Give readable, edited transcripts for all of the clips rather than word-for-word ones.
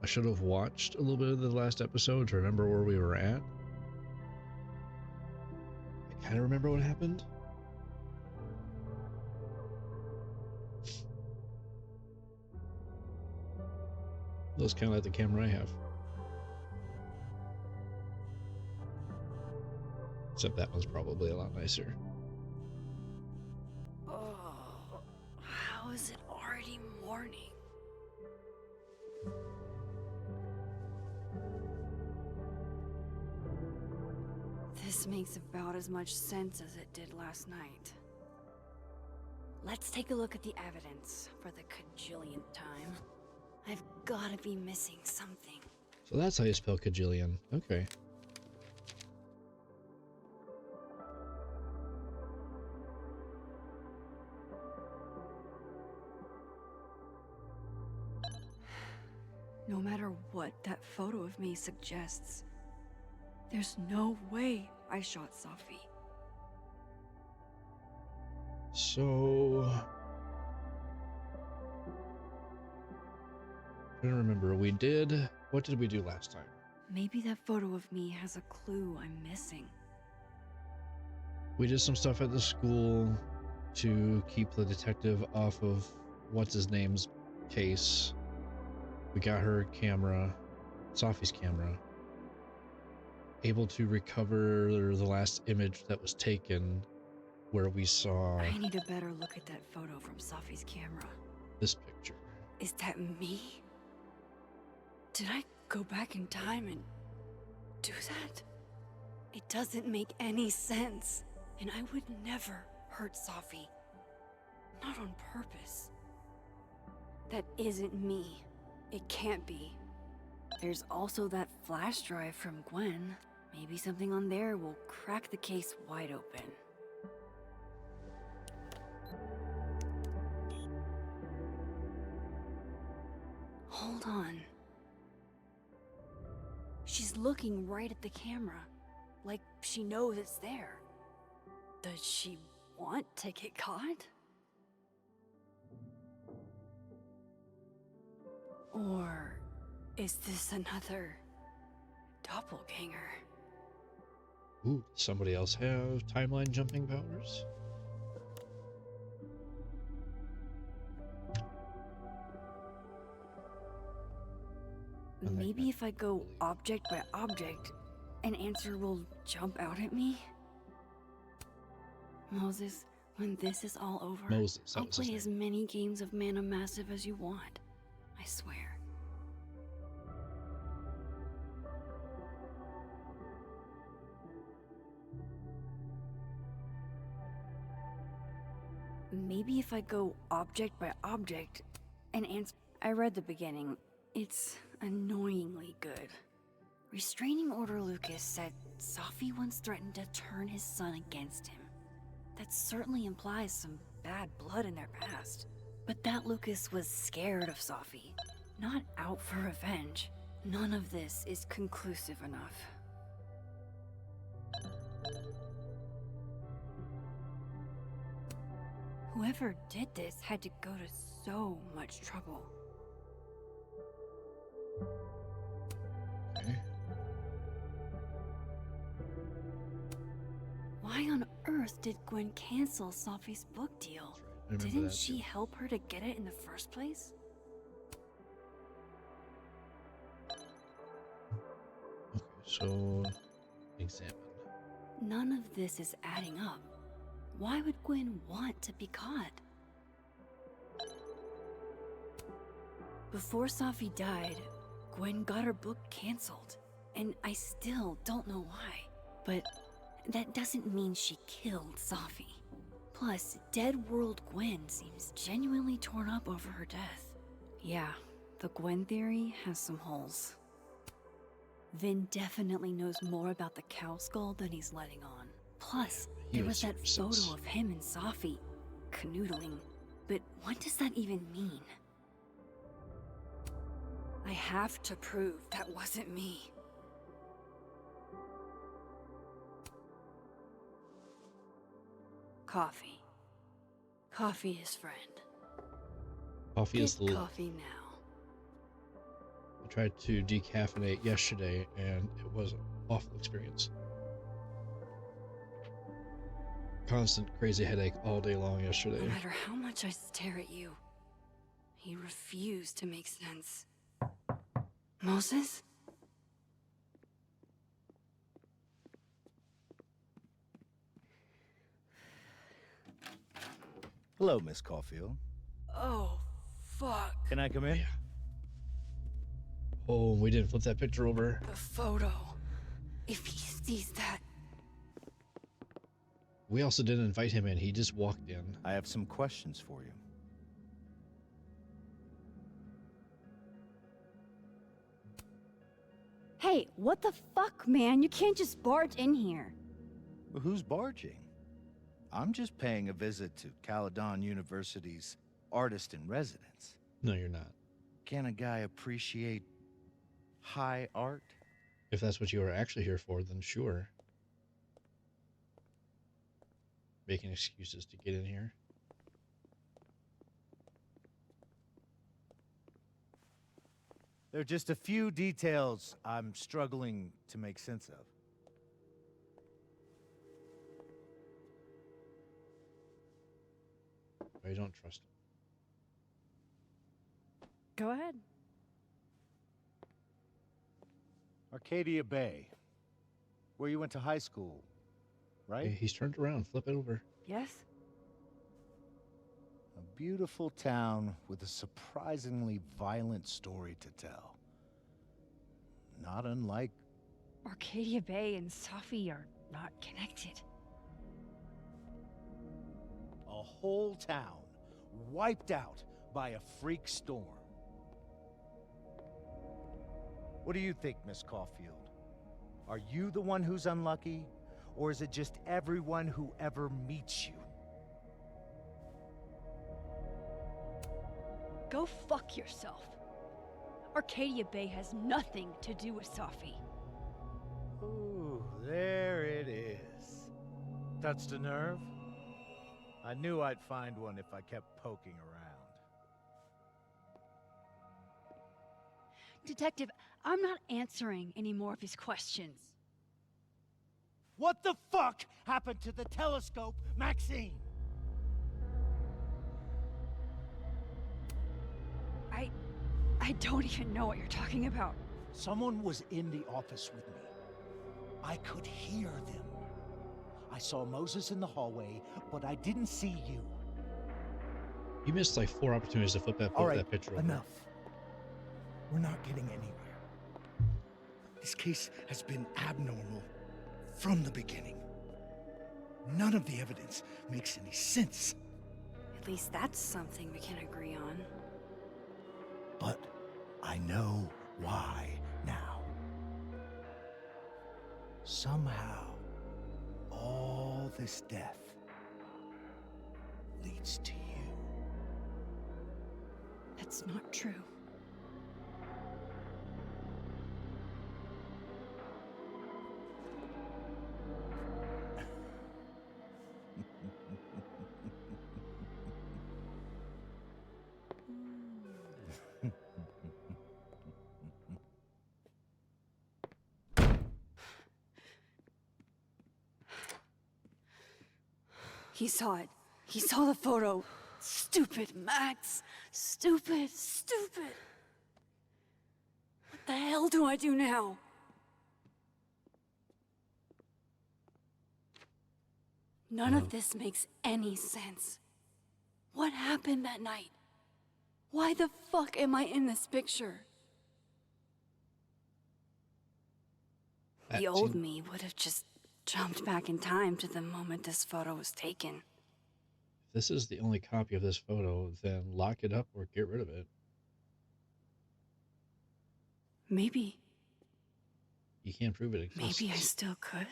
should have watched a little bit of the last episode to remember where we were at. I kind of remember what happened. Looks kind of like the camera I have. Except that one's probably a lot nicer. Oh, how is it already morning? This makes about as much sense as it did last night. Let's take a look at the evidence for the cajillionth time. I've gotta be missing something. So that's how you spell cajillion. Okay. No matter what that photo of me suggests, there's no way I shot Sophie. So I don't remember. What did we do last time? Maybe that photo of me has a clue I'm missing. We did some stuff at the school to keep the detective off of what's-his-name's case. We got her camera, Sophie's camera, able to recover the last image that was taken where we saw I need a better look at that photo from Sophie's camera. this picture. Is that me? Did I go back in time and do that? It doesn't make any sense. And I would never hurt Sophie. Not on purpose. That isn't me. It can't be. There's also that flash drive from Gwen. Maybe something on there will crack the case wide open. Hold on. She's looking right at the camera, like she knows it's there. Does she want to get caught? Or is this another doppelganger? Ooh, does somebody else have timeline jumping powers? Maybe if I go object by object, an answer will jump out at me? Moses, when this is all over, Moses, I'll play as many games of Mana Massive as you want. I swear. Maybe if I go object by object and answer... I read the beginning. It's annoyingly good. Restraining Order Lucas said Sophie once threatened to turn his son against him. That certainly implies some bad blood in their past. But that Lucas was scared of Sophie, not out for revenge. None of this is conclusive enough. Whoever did this had to go to so much trouble. Okay. Why on earth did Gwen cancel Sophie's book deal? Didn't she help her to get it in the first place? Okay, so examine. None of this is adding up. Why would Gwen want to be caught? Before Sophie died, Gwen got her book canceled, and I still don't know why. But that doesn't mean she killed Sophie. Plus, Dead World Gwen seems genuinely torn up over her death. Yeah, the Gwen theory has some holes. Vin definitely knows more about the cow skull than he's letting on. Plus, there was that photo of him and Sophie canoodling. But what does that even mean? I have to prove that wasn't me. Coffee. Coffee is friend. Coffee is the coffee now. I tried to decaffeinate yesterday, and it was an awful experience. Constant crazy headache all day long yesterday. No matter how much I stare at you, he refused to make sense. Moses? Hello, Miss Caulfield. Oh, fuck. Can I come in? Yeah. Oh, we didn't flip that picture over. The photo. If he sees that... We also didn't invite him in. He just walked in. I have some questions for you. Hey, what the fuck, man? You can't just barge in here. Well, who's barging? I'm just paying a visit to Caledon University's artist in residence. No, you're not. Can a guy appreciate high art? If that's what you are actually here for, then sure. Making excuses to get in here. There are just a few details I'm struggling to make sense of. I don't trust him. Go ahead. Arcadia Bay, where you went to high school, right? Hey, he's turned around. Flip it over. Yes? A beautiful town with a surprisingly violent story to tell. Not unlike... Arcadia Bay and Safi are not connected. a whole town wiped out by a freak storm. What do you think, Miss Caulfield? Are you the one who's unlucky, or is it just everyone who ever meets you? Go fuck yourself. Arcadia Bay has nothing to do with Safi. Ooh, there it is. Touched a nerve? I knew I'd find one if I kept poking around. Detective, I'm not answering any more of his questions. What the fuck happened to the telescope, Maxine? I don't even know what you're talking about. Someone was in the office with me. I could hear them. I saw Moses in the hallway, but I didn't see you. You missed like 4 opportunities to flip that picture over. Enough. We're not getting anywhere. This case has been abnormal from the beginning. None of the evidence makes any sense. At least that's something we can agree on. But I know why now. Somehow, all this death leads to you. That's not true. He saw it. He saw the photo. Stupid, Max. Stupid, stupid. What the hell do I do now? None of this makes any sense. What happened that night? Why the fuck am I in this picture? The old me would have just jumped back in time to the moment this photo was taken. If this is the only copy of this photo, then lock it up or get rid of it. Maybe. You can't prove it exists. Maybe I still could.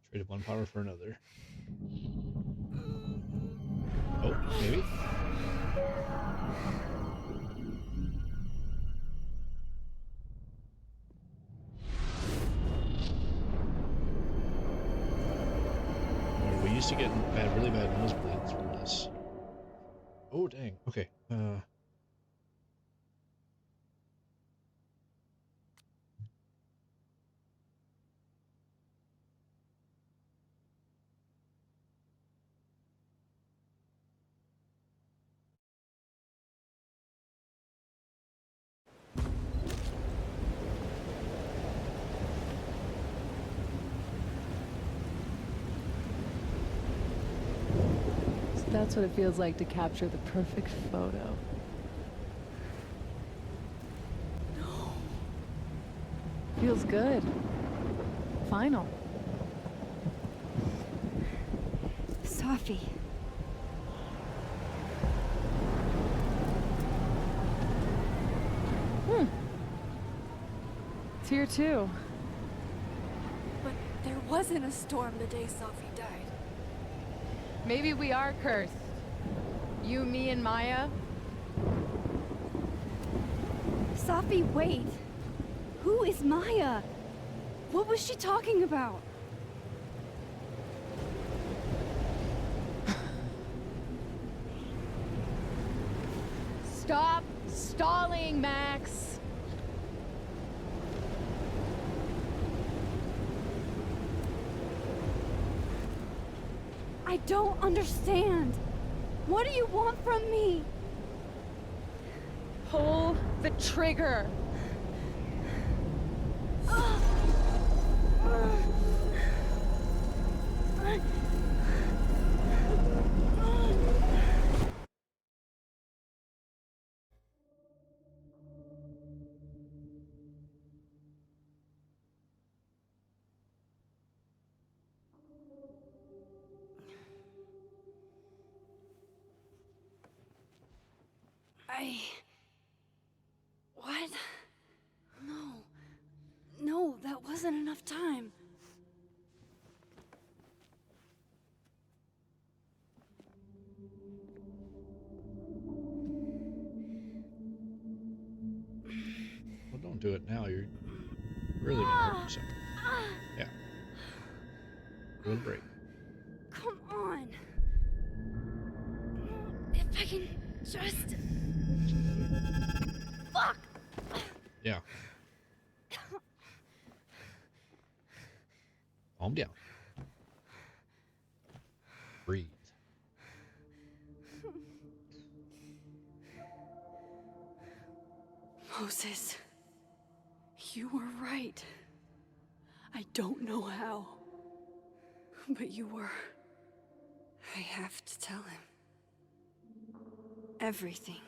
Traded one power for another. Oh, maybe? used to getting really bad nosebleeds from this. Oh dang. Okay. So that's what it feels like to capture the perfect photo. No. Feels good. Final. Sophie. It's here too. But there wasn't a storm the day Sophie died. Maybe we are cursed. You, me, and Maya. Sophie, wait. Who is Maya? What was she talking about? Stop stalling, Max. I don't understand. What do you want from me? Pull the trigger. What? No, that wasn't enough time. Well, don't do it now. You're really gonna hurt yourself. Yeah. Give it a break. Come on. If I can just... Fuck! Yeah. Calm down. Breathe. Moses, you were right. I don't know how, but you were. I have to tell him. Everything.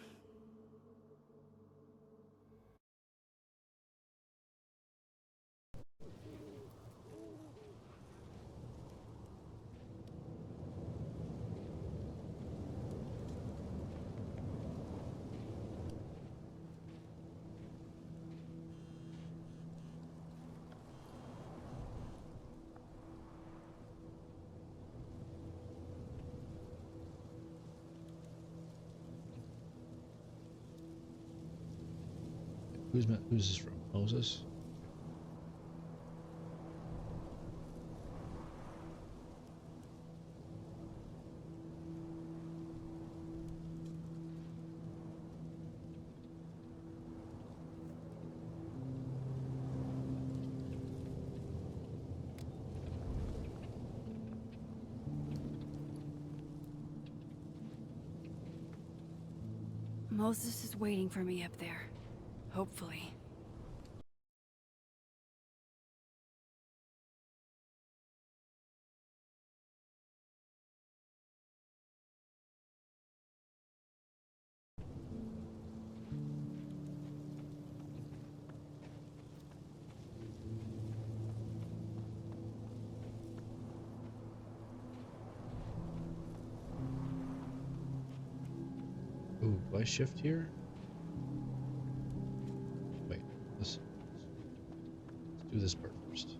Who's this from? Moses? Moses is waiting for me up there. Hopefully. Ooh, do I shift here? Wait, let's do this part first.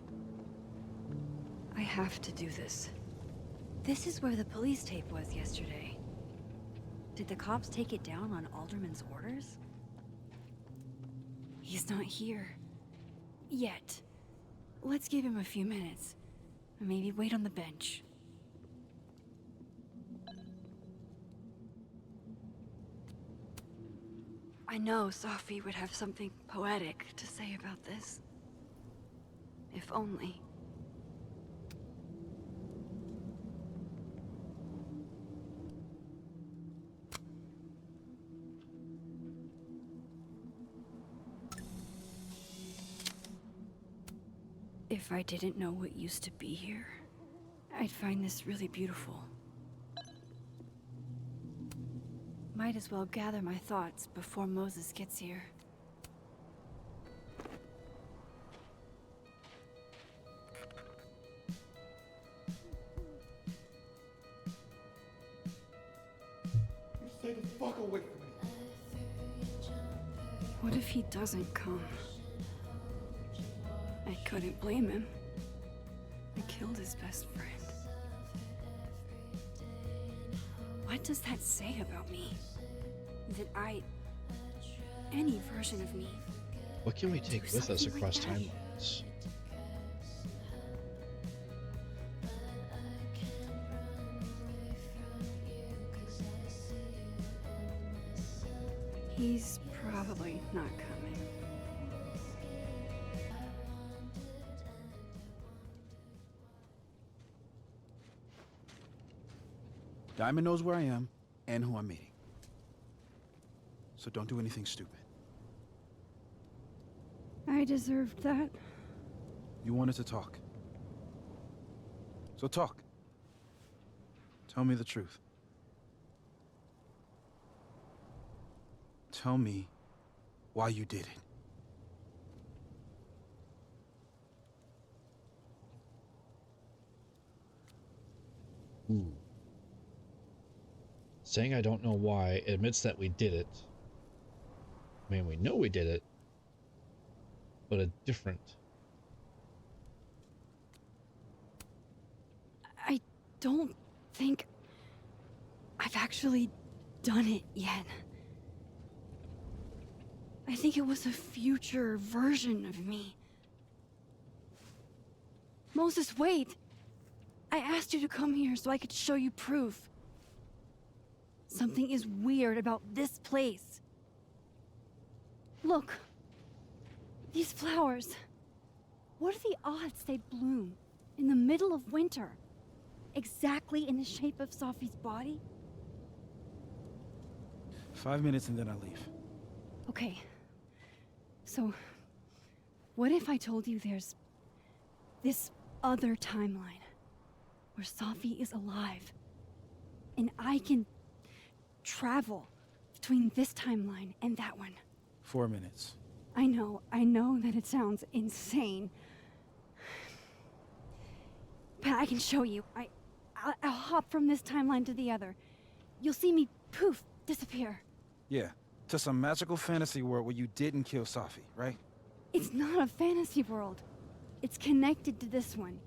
I have to do this. This is where the police tape was yesterday. Did the cops take it down on Alderman's orders? He's not here. Yet. Let's give him a few minutes. Maybe wait on the bench. know Safi would have something poetic to say about this. If only. If I didn't know what used to be here, I'd find this really beautiful. Might as well gather my thoughts before Moses gets here. Stay the fuck away from me. What if he doesn't come? I couldn't blame him. I killed his best friend. What does that say about me? That any version of me. What can we take with us across timelines? He's probably not coming. Diamond knows where I am and who I'm meeting. So don't do anything stupid. I deserved that. You wanted to talk. So talk. Tell me the truth. Tell me why you did it. Ooh. Saying I don't know why admits that we did it. I mean, we know we did it, but a different. I don't think I've actually done it yet. I think it was a future version of me. Moses, wait! I asked you to come here so I could show you proof. Something is weird about this place. Look. These flowers. What are the odds they bloom in the middle of winter? Exactly in the shape of Safi's body? 5 minutes and then I leave. Okay. So, what if I told you there's this other timeline where Safi is alive and I can travel between this timeline and that one? 4 minutes. I know that it sounds insane. But I can show you. I'll hop from this timeline to the other. You'll see me, poof, disappear. Yeah, to some magical fantasy world where you didn't kill Safi, right? It's not a fantasy world. It's connected to this one.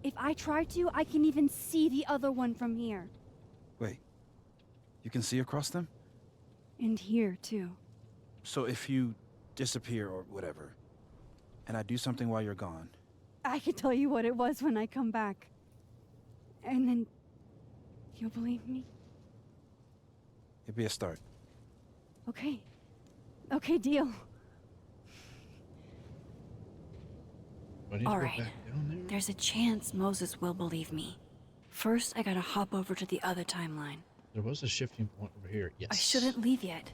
If I try to, I can even see the other one from here. Wait, you can see across them? And here, too. So if you disappear or whatever, and I do something while you're gone... I can tell you what it was when I come back. And then... you'll believe me? It'd be a start. Okay. Okay, deal. All right. There's a chance Moses will believe me. First, I gotta hop over to the other timeline. There was a shifting point over here. Yes. I shouldn't leave yet.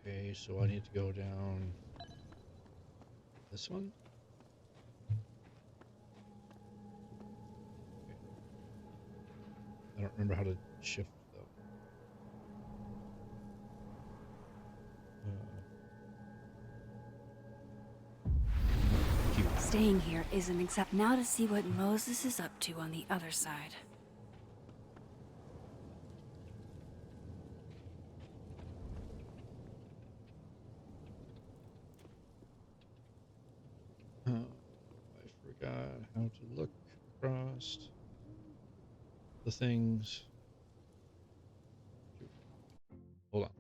Okay, so I need to go down this one. Okay. I don't remember how to shift though. Staying here isn't exact. Now to see what Moses is up to on the other side. I forgot how to look across the things. Hold on.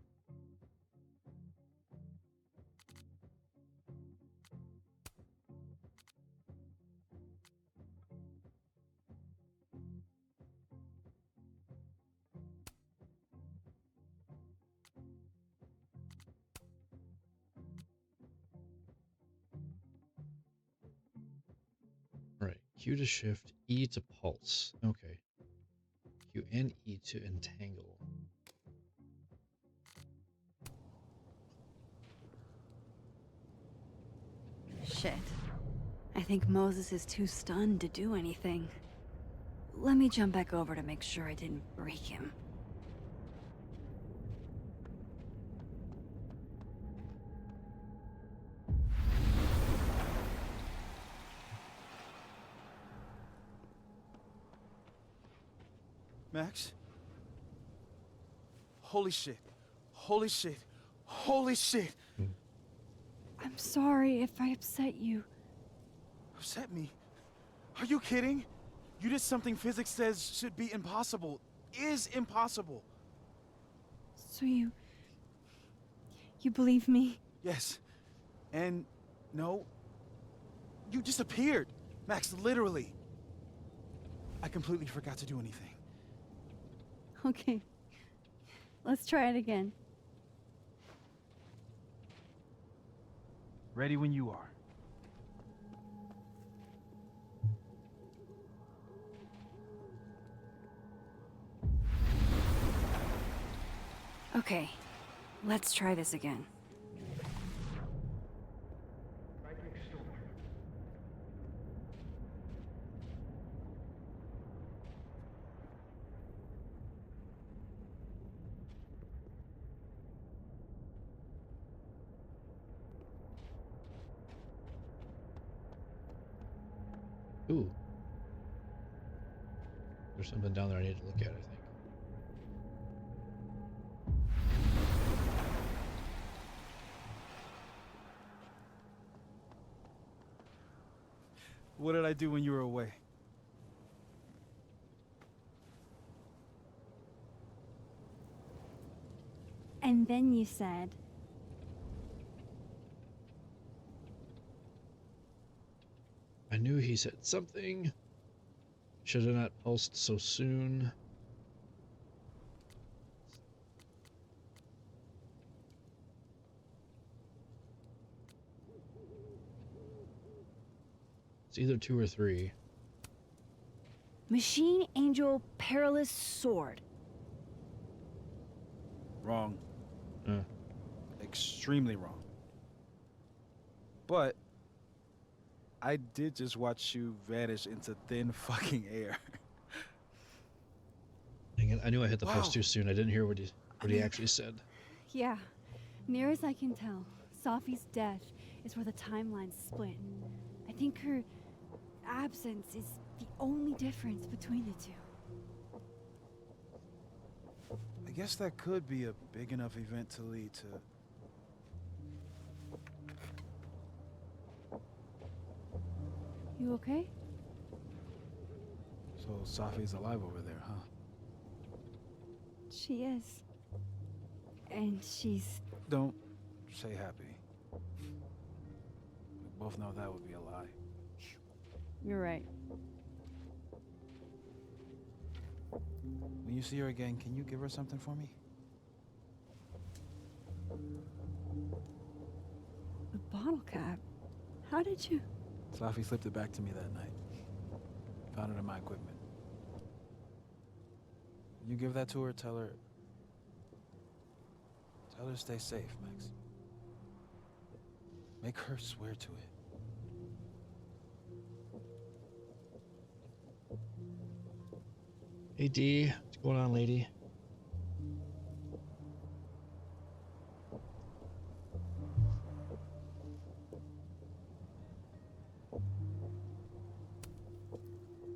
Q to shift, E to pulse. Okay. Q and E to entangle. Shit. I think Moses is too stunned to do anything. Let me jump back over to make sure I didn't break him. Max? Holy shit. Holy shit. Holy shit. I'm sorry if I upset you. Upset me? Are you kidding? You did something physics says should be impossible. Is impossible. So you believe me? Yes. And no. You disappeared. Max, literally. I completely forgot to do anything. Okay. Let's try it again. Ready when you are. Okay, let's try this again. Ooh. There's something down there I need to look at, I think. What did I do when you were away? And then you said, I knew he said something. Should have not pulsed so soon. It's either 2 or 3. Machine Angel Perilous Sword. Wrong. Extremely wrong. But I did just watch you vanish into thin fucking air. Dang it, I knew I hit the Wow. post too soon. I didn't hear what he actually said. yeah, near as I can tell, Sophie's death is where the timelines split. I think her absence is the only difference between the two. I guess that could be a big enough event to lead to... You okay? So Safi's alive over there, huh? She is. And she's... Don't say happy. We both know that would be a lie. You're right. When you see her again, can you give her something for me? The bottle cap? How did you... Safi slipped it back to me that night. Found it in my equipment. When you give that to her, tell her to stay safe, Max. Make her swear to it. Hey D, what's going on, lady?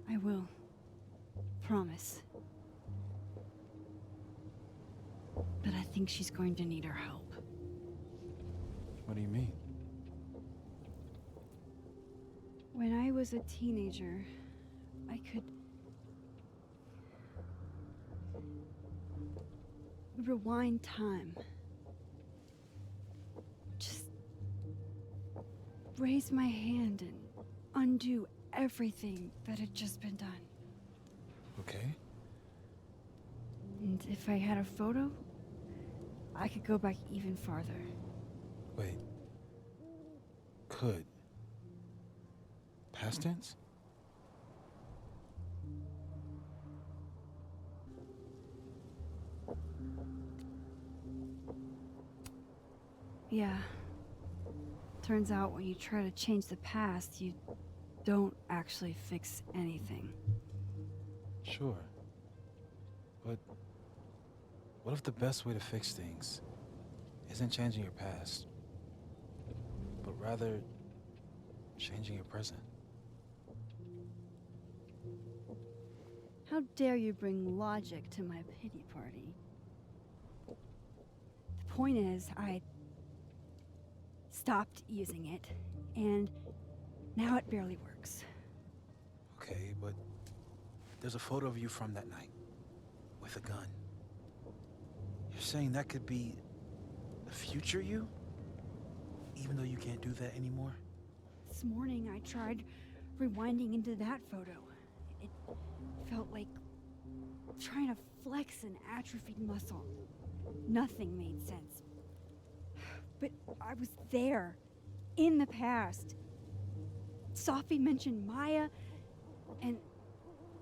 I will. Promise. But I think she's going to need our help. What do you mean? When I was a teenager, I could... rewind time. Just raise my hand and undo everything that had just been done. Okay. And if I had a photo, I could go back even farther. Wait. Could. Past tense? Yeah. Turns out when you try to change the past, you don't actually fix anything. Sure. But what if the best way to fix things isn't changing your past, but rather changing your present? How dare you bring logic to my pity party? The point is, I stopped using it, and now it barely works. Okay, but there's a photo of you from that night, with a gun. You're saying that could be the future you? Even though you can't do that anymore? This morning I tried rewinding into that photo. It felt like trying to flex an atrophied muscle. Nothing made sense. But I was there, in the past. Sophie mentioned Maya, and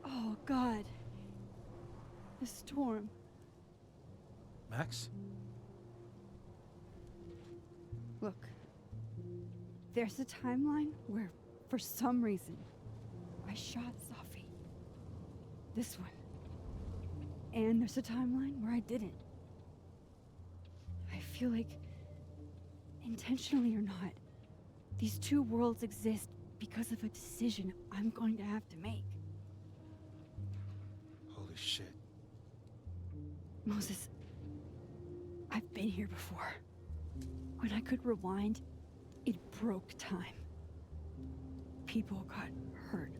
oh God, the storm. Max? Look, there's a timeline where, for some reason, I shot Sophie. This one. And there's a timeline where I didn't. I feel like, intentionally or not, these two worlds exist because of a decision I'm going to have to make. Holy shit. Moses, I've been here before. When I could rewind, it broke time. People got hurt.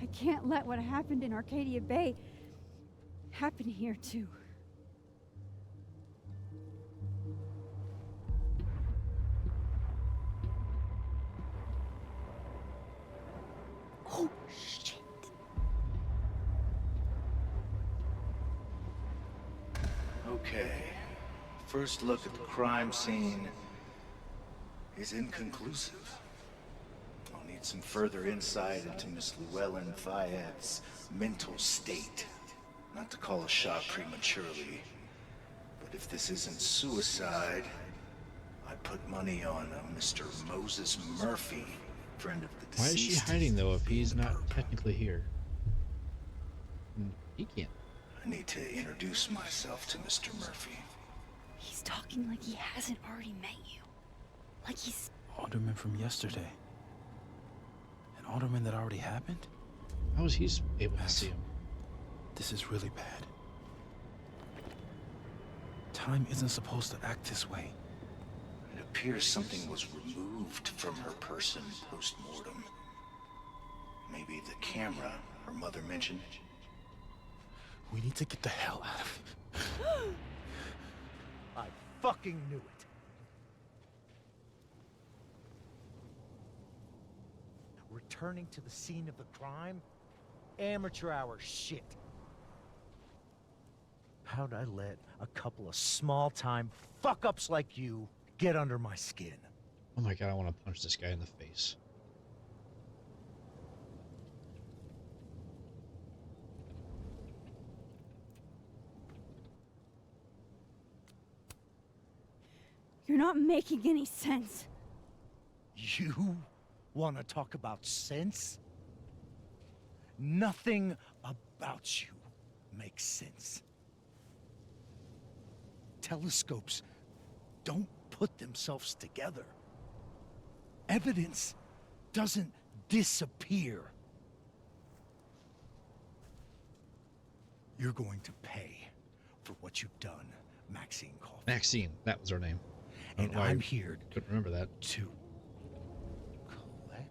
I can't let what happened in Arcadia Bay happen here too. Oh, shit. Okay. First look at the crime scene is inconclusive. I'll need some further insight into Miss Llewellyn Fayette's mental state. Not to call a shot prematurely, but if this isn't suicide, I put money on a Mr. Moses Murphy, friend of the Why deceased. is she hiding though if he's not technically here? He can't. I need to introduce myself to Mr. Murphy. He's talking like he hasn't already met you. Like he's... Alderman from yesterday. An alderman that already happened? How is he able to see him? This is really bad. Time isn't supposed to act this way. It appears something was removed from her person post-mortem. Maybe the camera her mother mentioned. We need to get the hell out of here. I fucking knew it. Returning to the scene of the crime? Amateur hour shit. How'd I let a couple of small-time fuck-ups like you get under my skin? Oh my god, I want to punch this guy in the face. You're not making any sense. You want to talk about sense? Nothing about you makes sense. Telescopes don't put themselves together. Evidence doesn't disappear. You're going to pay for what you've done, Maxine Caulfield. Maxine, that was her name. I don't And know why I'm I here couldn't remember that. to collect.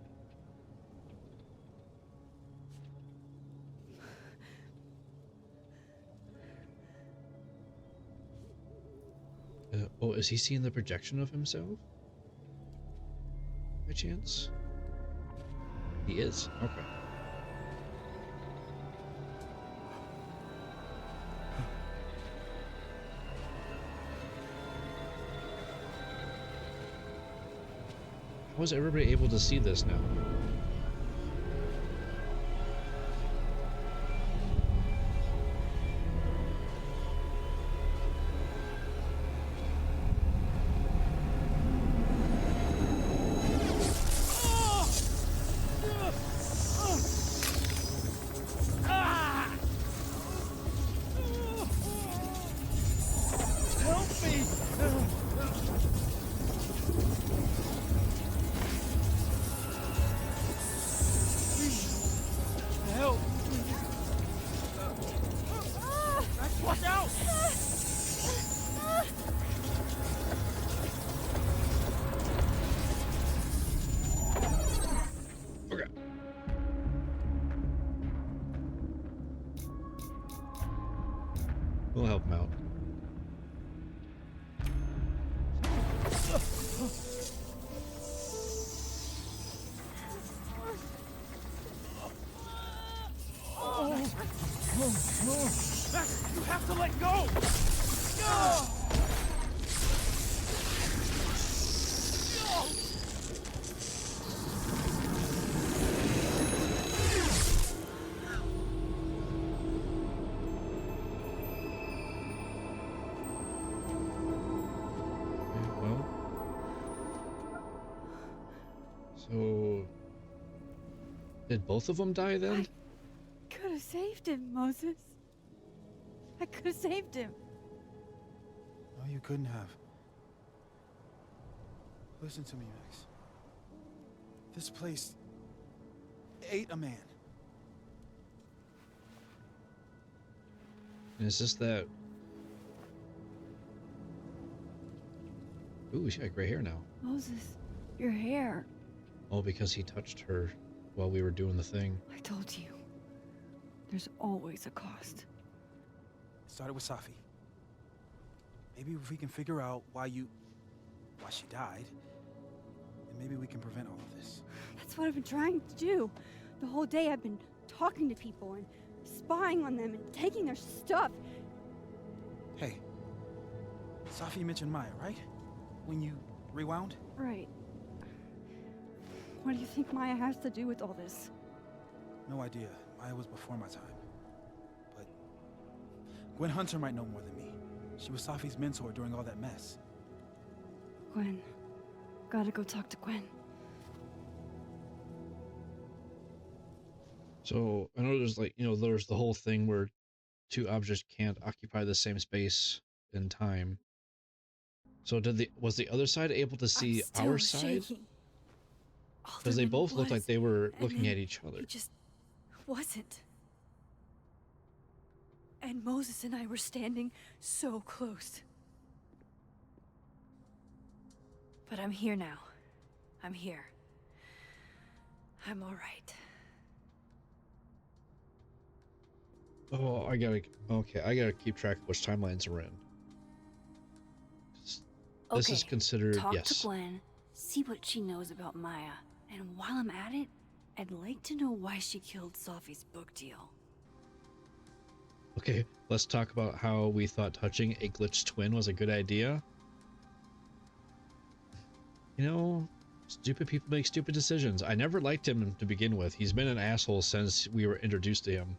Oh, is he seeing the projection of himself? By chance? He is. Okay. How is everybody able to see this now? So, did both of them die then? I could have saved him, Moses. I could have saved him. No, you couldn't have. Listen to me, Max. This place ate a man. And is this that? Ooh, she got gray hair now. Moses, your hair. Oh, because he touched her while we were doing the thing. I told you. There's always a cost. It started with Safi. Maybe if we can figure out why she died, then maybe we can prevent all of this. That's what I've been trying to do. The whole day I've been talking to people and spying on them and taking their stuff. Hey, Safi mentioned Maya, right? When you rewound? Right. What do you think Maya has to do with all this? No idea. Maya was before my time. But Gwen Hunter might know more than me. She was Safi's mentor during all that mess. Gwen. Gotta go talk to Gwen. So I know there's there's the whole thing where two objects can't occupy the same space in time. So was the other side able to see our side? Because they both looked like they were looking at each other. He just wasn't. And Moses and I were standing so close. But I'm here now. I'm here. I'm all right. Oh, I gotta keep track of which timelines we're in. This is considered, talk yes. to Gwen, see what she knows about Maya, and while I'm at it, I'd like to know why she killed Safi's book deal. Okay, let's talk about how we thought touching a glitched twin was a good idea. You know, stupid people make stupid decisions. I never liked him to begin with. He's been an asshole since we were introduced to him.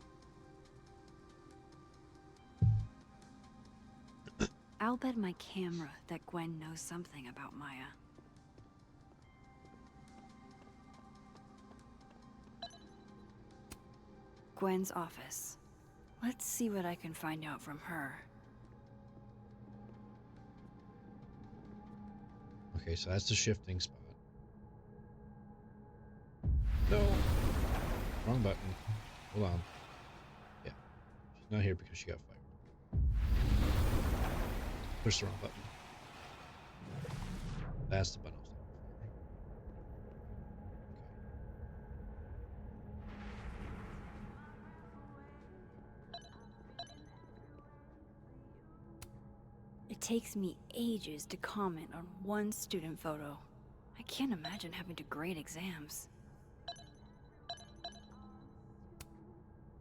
I'll bet my camera that Gwen knows something about Maya. Gwen's office. Let's see what I can find out from her. Okay, so that's the shifting spot. No! Wrong button. Hold on. Yeah. She's not here because she got fired. Push the wrong button. That's the button I was looking for. It takes me ages to comment on one student photo. I can't imagine having to grade exams.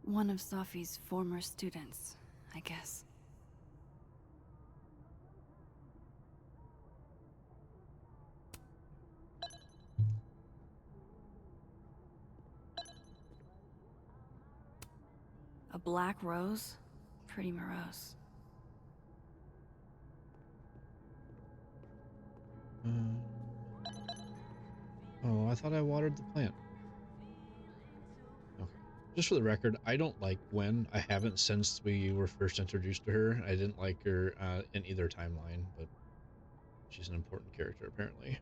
One of Safi's former students, I guess. A black rose? Pretty morose. Oh, I thought I watered the plant. Okay. Just for the record, I don't like Gwen. I haven't since we were first introduced to her. I didn't like her in either timeline, but she's an important character apparently.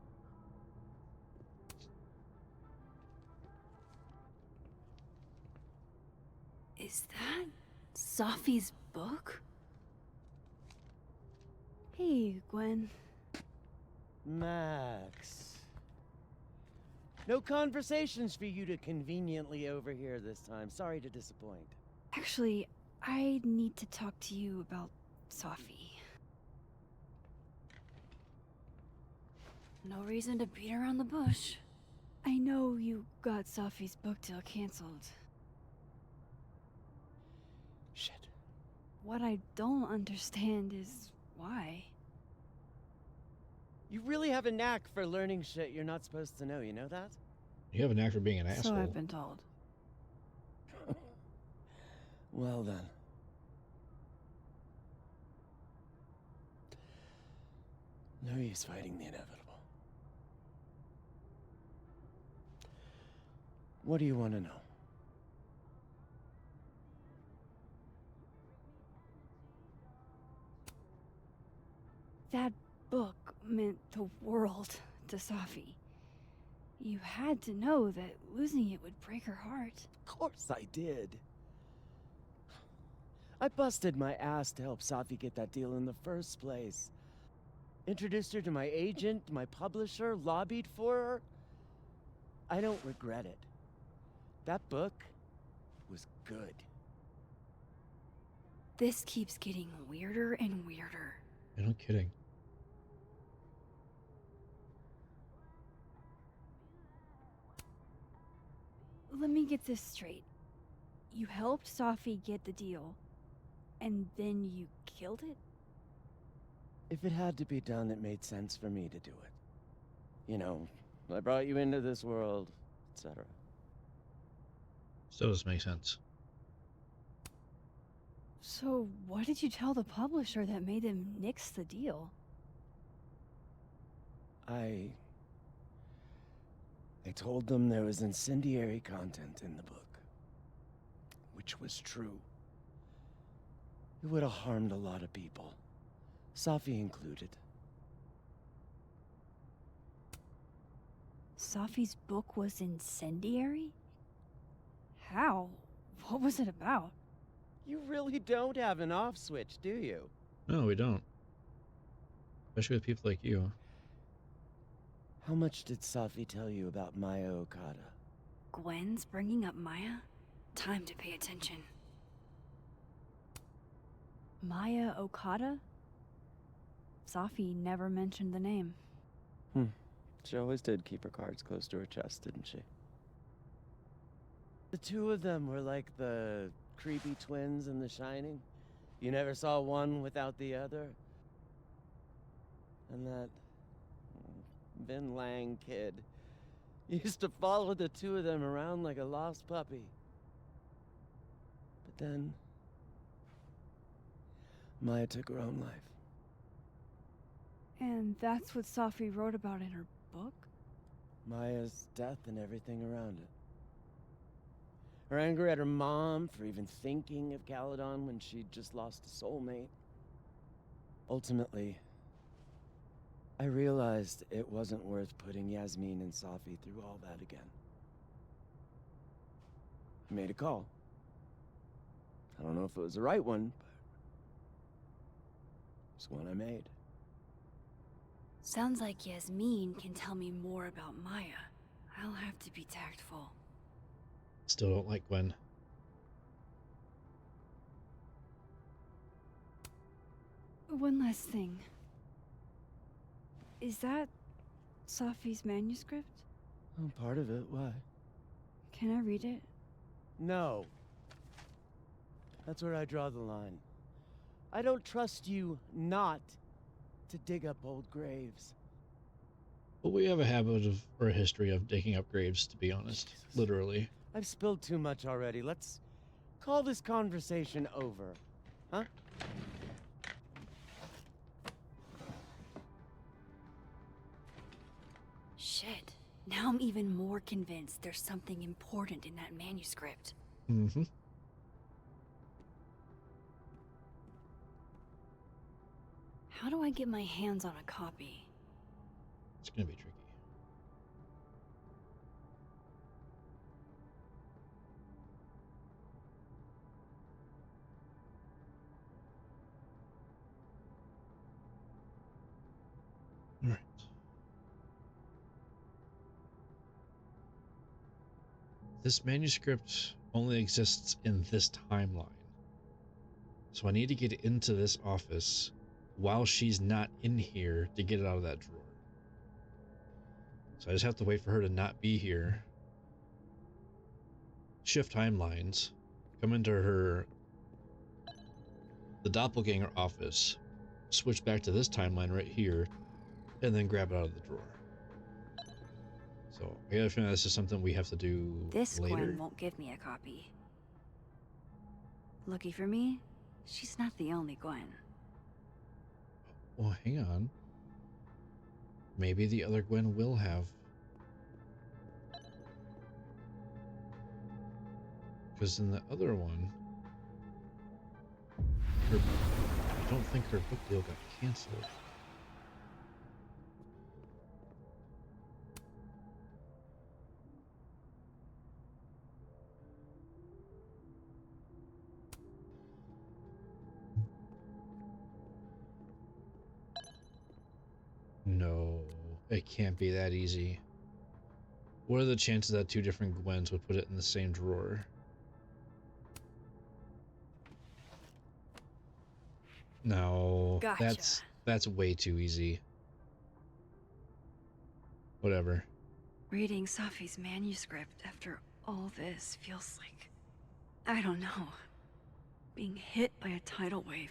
Is that Safi's book? Hey, Gwen. Max. No conversations for you to conveniently overhear this time. Sorry to disappoint. Actually, I need to talk to you about Safi. No reason to beat around the bush. I know you got Safi's book deal canceled. Shit. What I don't understand is why. You really have a knack for learning shit you're not supposed to know, you know that? You have a knack for being an asshole. So I've been told. Well then. No use fighting the inevitable. What do you want to know? That book meant the world to Safi. You had to know that losing it would break her heart. Of course I did. I busted my ass to help Safi get that deal in the first place. Introduced her to my agent, my publisher, lobbied for her. I don't regret it. That book was good. This keeps getting weirder and weirder. You're not kidding. Let me get this straight. You helped Safi get the deal, and then you killed it? If it had to be done, it made sense for me to do it. You know, I brought you into this world, etc. Still doesn't make sense. So, what did you tell the publisher that made them nix the deal? I told them there was incendiary content in the book, which was true. It would have harmed a lot of people, Safi included. Safi's book was incendiary? How? What was it about? You really don't have an off switch, do you? No, we don't. Especially with people like you. How much did Safi tell you about Maya Okada? Gwen's bringing up Maya? Time to pay attention. Maya Okada? Safi never mentioned the name. She always did keep her cards close to her chest, didn't she? The two of them were like the creepy twins in The Shining. You never saw one without the other. And that Vin Lang kid used to follow the two of them around like a lost puppy. But then Maya took her own life. And that's what Safi wrote about in her book? Maya's death and everything around it. Her anger at her mom for even thinking of Caledon when she'd just lost a soulmate. Ultimately, I realized it wasn't worth putting Yasmin and Safi through all that again. I made a call. I don't know if it was the right one, but it's one I made. Sounds like Yasmin can tell me more about Maya. I'll have to be tactful. Still don't like Gwen. One last thing. Is that Safi's manuscript? Oh, part of it. Why? Can I read it? No. That's where I draw the line. I don't trust you not to dig up old graves. But we have a habit of, or a history of digging up graves, to be honest. Jesus. Literally. I've spilled too much already. Let's call this conversation over. Huh? Shit. Now I'm even more convinced there's something important in that manuscript. Mm-hmm. How do I get my hands on a copy? It's gonna be tricky. All right. This manuscript only exists in this timeline. So I need to get into this office while she's not in here to get it out of that drawer. So I just have to wait for her to not be here. Shift timelines. Come into the doppelganger office. Switch back to this timeline right here. And then grab it out of the drawer. So I gotta figure out this is something we have to do This later. Gwen won't give me a copy. Lucky for me, she's not the only Gwen. Well, hang on. Maybe the other Gwen will have. Because in the other one, I don't think her book deal got canceled. No, it can't be that easy. What are the chances that two different Gwens would put it in the same drawer? No, Gotcha. that's way too easy. Whatever. Reading Safi's manuscript after all this feels like, I don't know, being hit by a tidal wave.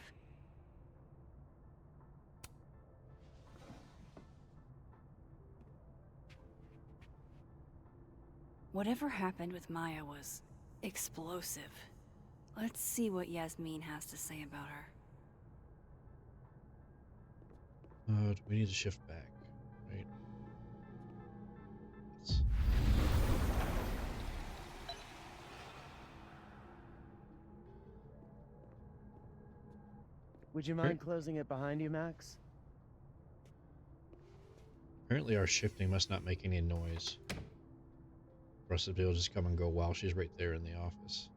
Whatever happened with Maya was explosive. Let's see what Yasmin has to say about her. Do we need to shift back? Right. Let's... Would you mind closing it behind you, Max? Apparently our shifting must not make any noise. For us to be able to just come and go while she's right there in the office.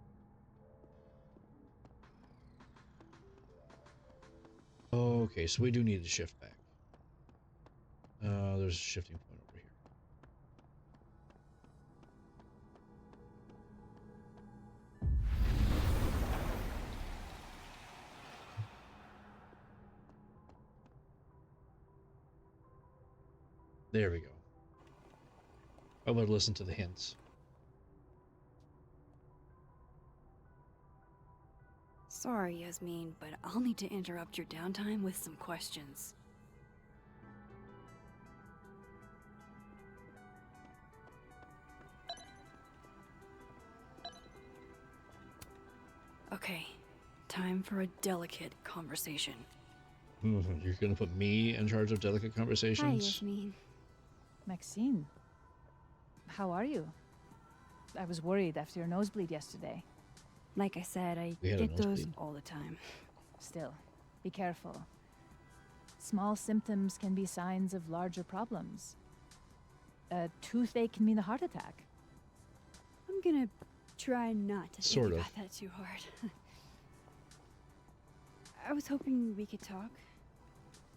Okay, so we do need to shift back. There's a shifting point over here. There we go. I would listen to the hints. Sorry, Yasmin, but I'll need to interrupt your downtime with some questions. Okay, time for a delicate conversation. You're gonna put me in charge of delicate Hi, conversations? Yasmin. Maxine, how are you? I was worried after your nosebleed yesterday. Like I said, I We had a get those nosebleed. all the time. Still, be careful. Small symptoms can be signs of larger problems. A toothache can mean a heart attack. I'm gonna try not to Sort think of. about that too hard. I was hoping we could talk.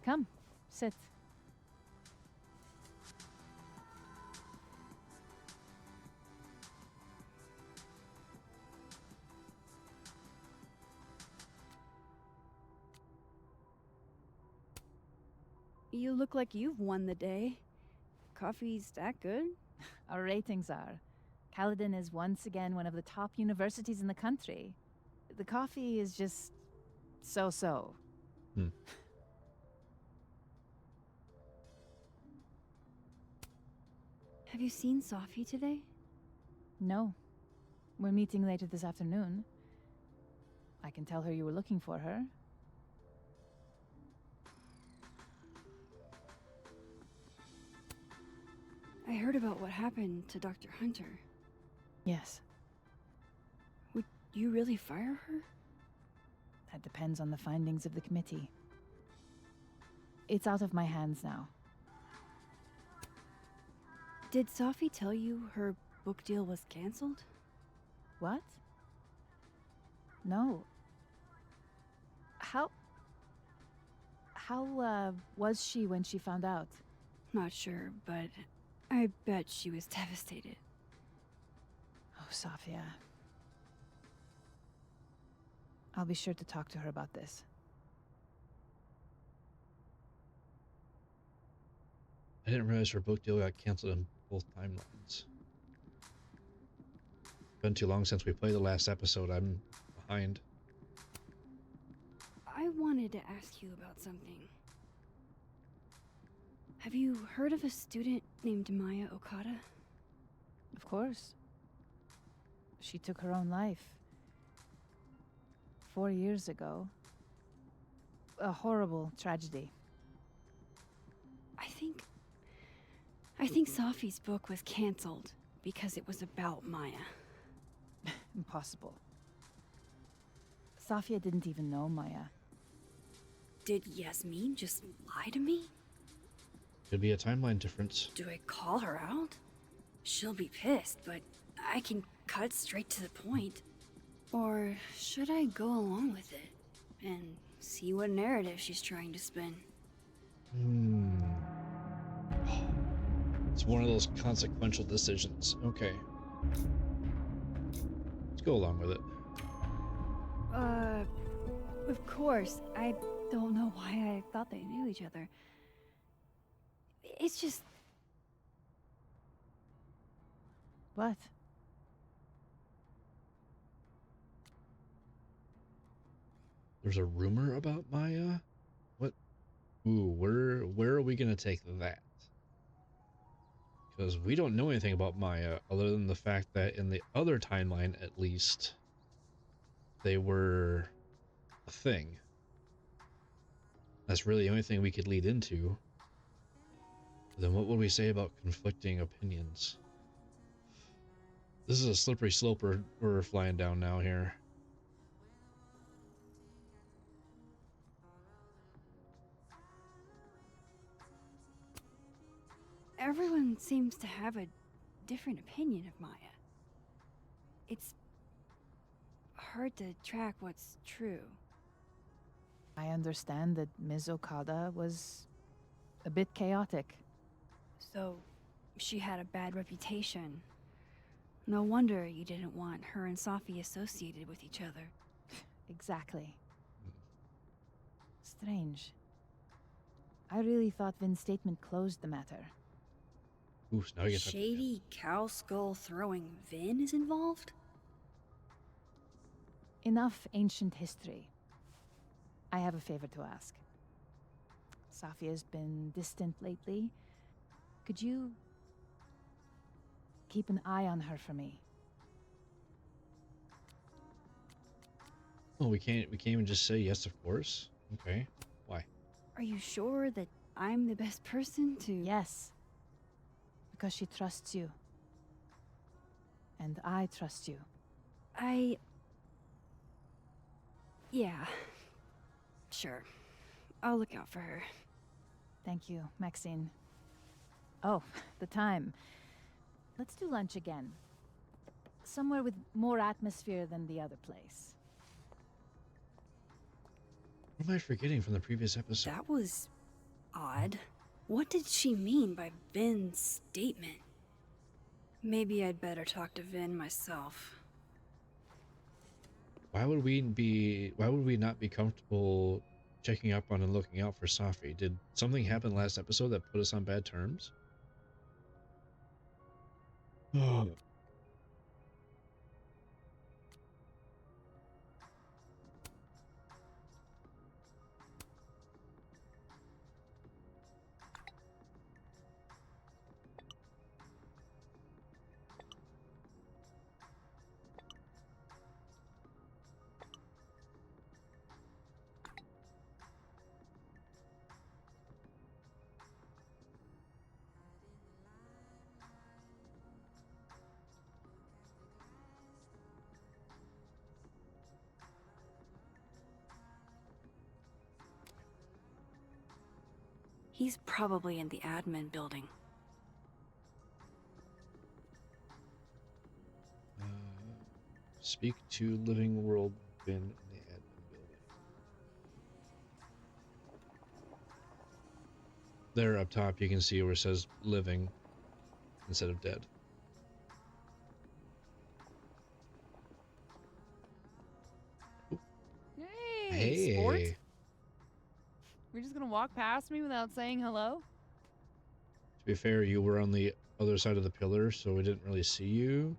Come, sit. You look like you've won the day. Coffee's that good? Our ratings are. Caledon is once again one of the top universities in the country. The coffee is just so-so. Have you seen Safi today? No. We're meeting later this afternoon. I can tell her you were looking for her. I heard about what happened to Dr. Hunter. Yes, Would you really fire her? that depends on the findings of the committee. It's out of my hands now. Did Safi tell you her book deal was canceled? What? No. How was she when she found out? Not sure, but I bet she was devastated. Oh, Safia. I'll be sure to talk to her about this. I didn't realize her book deal got canceled on both timelines. Been too long since we played the last episode. I'm behind. I wanted to ask you about something. Have you heard of a student named Maya Okada? Of course. She took her own life. 4 years ago. A horrible tragedy. I think Safi's book was canceled because it was about Maya. Impossible. Safia didn't even know Maya. Did Yasmin just lie to me? Could be a timeline difference. Do I call her out? She'll be pissed, but I can cut straight to the point. Or should I go along with it and see what narrative she's trying to spin? It's one of those consequential decisions. Okay. Let's go along with it. Of course. I don't know why I thought they knew each other. It's just... What? There's a rumor about Maya? What? Ooh, where are we gonna take that? Because we don't know anything about Maya other than the fact that in the other timeline, at least, they were a thing. That's really the only thing we could lead into. Then what would we say about conflicting opinions? This is a slippery slope we're flying down now here. Everyone seems to have a different opinion of Maya. It's hard to track what's true. I understand that Ms. Okada was a bit chaotic. So, she had a bad reputation. No wonder you didn't want her and Safi associated with each other. Exactly. Strange. I really thought Vin's statement closed the matter. Ooh, so now we get to... Shady cow skull throwing Vin is involved? Enough ancient history. I have a favor to ask. Safia's been distant lately. Could you keep an eye on her for me? Oh, we can't even just say yes, of course. Okay. Why? Are you sure that I'm the best person to... Yes. Because she trusts you. And I trust you. Yeah. Sure. I'll look out for her. Thank you, Maxine. Oh, the time. Let's do lunch again. Somewhere with more atmosphere than the other place. What am I forgetting from the previous episode? That was odd. What did she mean by Vin's statement? Maybe I'd better talk to Vin myself. Why would we not be comfortable checking up on and looking out for Safi? Did something happen last episode that put us on bad terms? Oh. He's probably in the admin building. Speak to Living World Vin in the admin building. There up top you can see where it says living instead of dead. Hey, sport? We're just gonna walk past me without saying hello? To be fair, you were on the other side of the pillar, so we didn't really see you.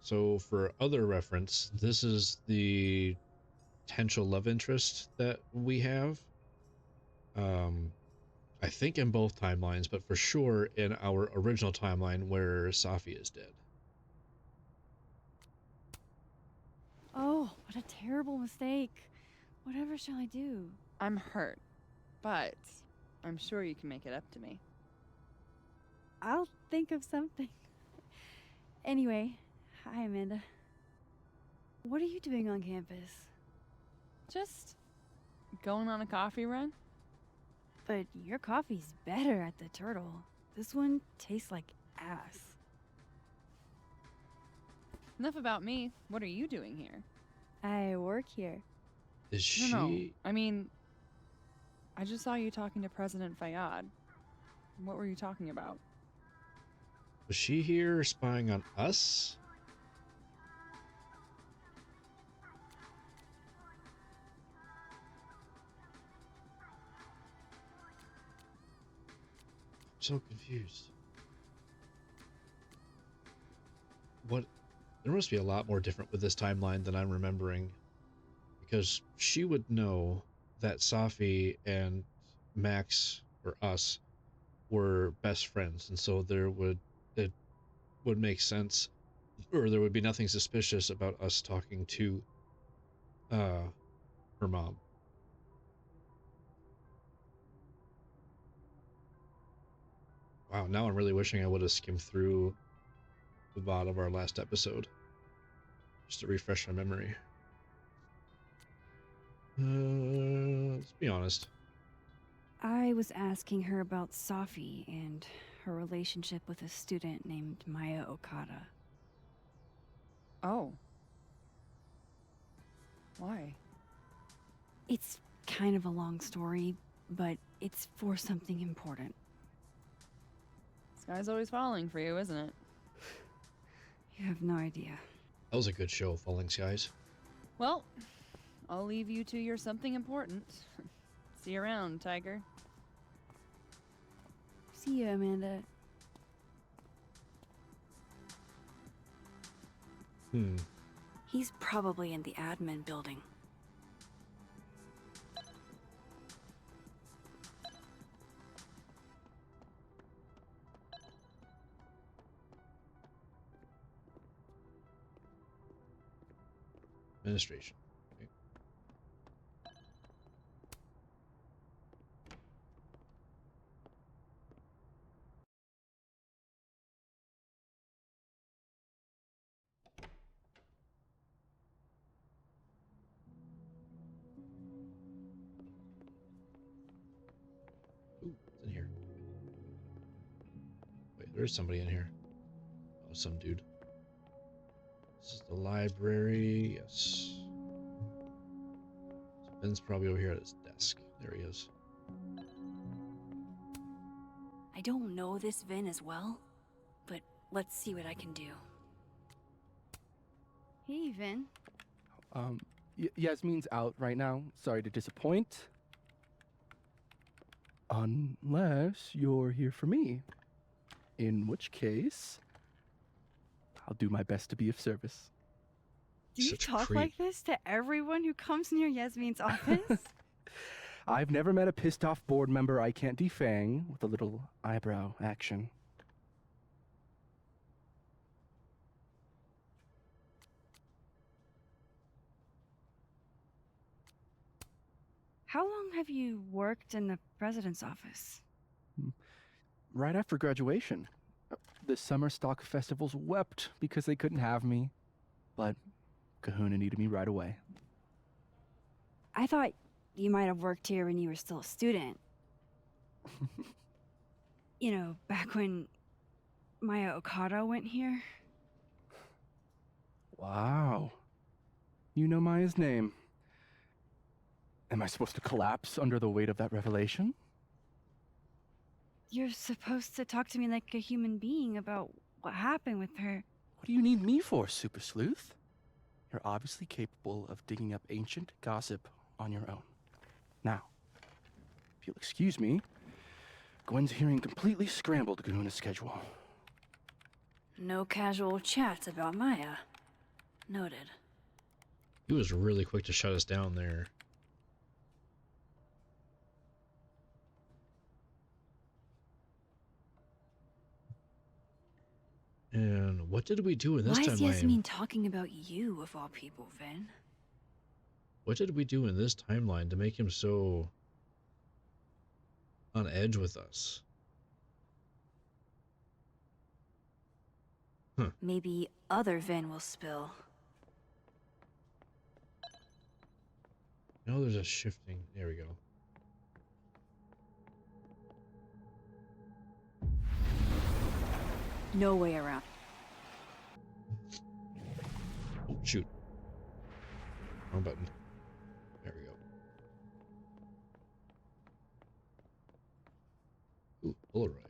So for other reference, this is the potential love interest that we have. I think in both timelines, but for sure in our original timeline where Safi is dead. Oh, what a terrible mistake. Whatever shall I do? I'm hurt, but I'm sure you can make it up to me. I'll think of something. Anyway, hi Amanda. What are you doing on campus? Just going on a coffee run? But your coffee's better at the Turtle. This one tastes like ass. Enough about me. What are you doing here? I work here. Is she? No. I mean, I just saw you talking to President Fayyad. What were you talking about? Was she here spying on us? I'm so confused. What? There must be a lot more different with this timeline than I'm remembering. Because she would know that Safi and Max, or us, were best friends, and so it would make sense, or there would be nothing suspicious about us talking to her mom. Wow, now I'm really wishing I would have skimmed through the VOD of our last episode just to refresh my memory. Let's be honest. I was asking her about Safi and her relationship with a student named Maya Okada. Oh. Why? It's kind of a long story, but it's for something important. Sky's always falling for you, isn't it? You have no idea. That was a good show, Falling Skies. Well, I'll leave you to your something important. See you around, Tiger. See you, Amanda. He's probably in the admin building. Administration. Okay. Ooh, what's in here? Wait, there's somebody in here. Oh, some dude. This is the library. Yes. So Ben's probably over here at his desk. There he is. I don't know this Vin as well, but let's see what I can do. Hey, Vin. Yasmin's out right now. Sorry to disappoint. Unless you're here for me. In which case, I'll do my best to be of service. Do you Such a talk creep. like this to everyone who comes near Yasmin's office? I've never met a pissed off board member I can't defang with a little eyebrow action. How long have you worked in the president's office? Right after graduation. The summer stock festivals wept because they couldn't have me. But Kahuna needed me right away. I thought you might have worked here when you were still a student. You know, back when Maya Okada went here. Wow. You know Maya's name. Am I supposed to collapse under the weight of that revelation? You're supposed to talk to me like a human being about what happened with her. What do you need me for, Super Sleuth? You're obviously capable of digging up ancient gossip on your own. Now, if you'll excuse me, Gwen's hearing completely scrambled Kahuna's schedule. No casual chats about Maya. Noted. He was really quick to shut us down there. And what did we do in this Why timeline? is Yasmin talking about you, of all people, Vin? What did we do in this timeline to make him so on edge with us? Maybe other Vin will spill. No, there's a shifting. There we go. No way around. Oh, shoot. Wrong button. There we go. Ooh, Polaroid.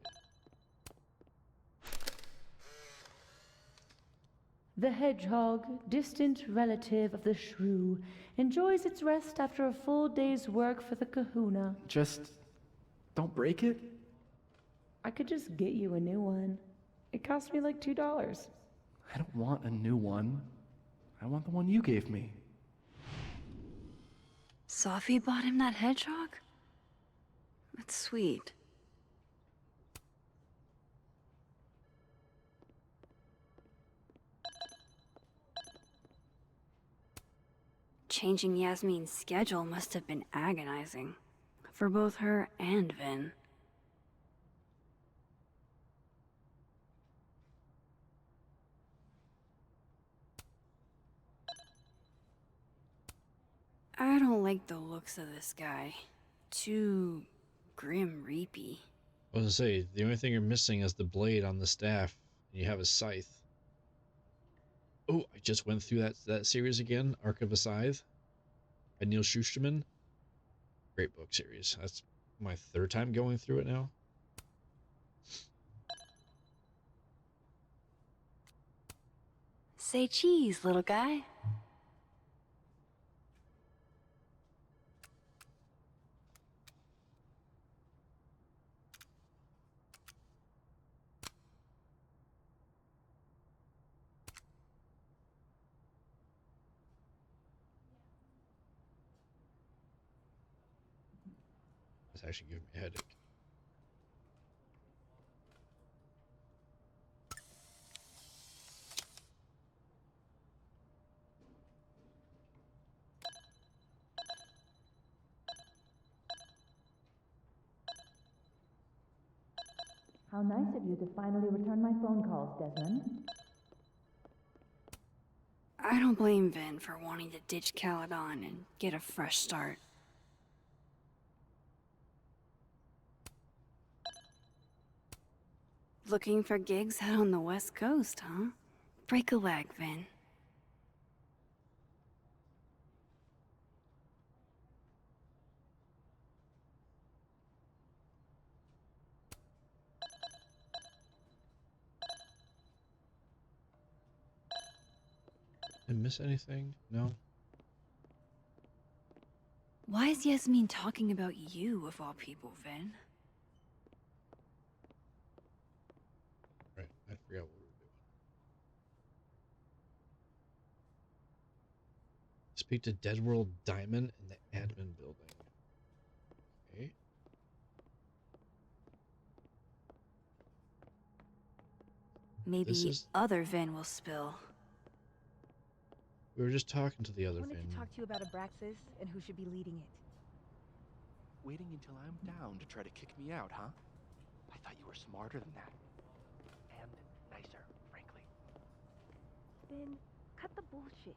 The hedgehog, distant relative of the shrew, enjoys its rest after a full day's work for the kahuna. Just don't break it. I could just get you a new one. It cost me like $2. I don't want a new one. I want the one you gave me. Sophie bought him that hedgehog? That's sweet. Changing Yasmin's schedule must have been agonizing. For both her and Vin. I don't like the looks of this guy. Too grim reapy. I was gonna say, the only thing you're missing is the blade on the staff. And you have a scythe. Oh, I just went through that series again, Arc of a Scythe by Neil Shusterman. Great book series. That's my third time going through it now. Say cheese, little guy. It's actually giving me a headache. How nice of you to finally return my phone calls, Desmond. I don't blame Vin for wanting to ditch Caledon and get a fresh start. Looking for gigs out on the West Coast, huh? Break a leg, Vin. Did I miss anything? No? Why is Yasmin talking about you, of all people, Vin? Right, I forgot what we were doing. Speak to Dead World Diamond in the admin building. Okay. Maybe other Vin will spill. We were just talking to the other I wanted Vin. to talk to you about Abraxas and who should be leading it. Waiting until I'm down to try to kick me out, huh? I thought you were smarter than that. And nicer, frankly. Then cut the bullshit.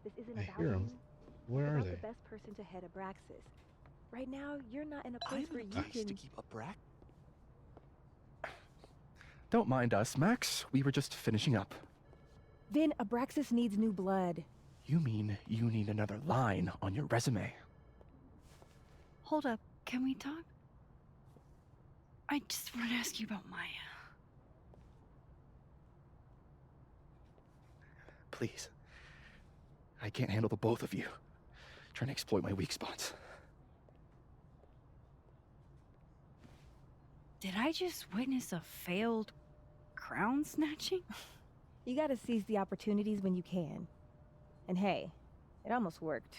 This isn't I about hear 'em. you. Where It's are about they? the best person to head Abraxas. Right now, you're not in a place I'm where you nice can. to keep up, Brack. Don't mind us, Max. We were just finishing up. Then Abraxas needs new blood. You mean you need another line on your resume? Hold up, can we talk? I just want to ask you about Maya. Please. I can't handle the both of you. Trying to exploit my weak spots. Did I just witness a failed crown snatching? You gotta seize the opportunities when you can. And hey, it almost worked.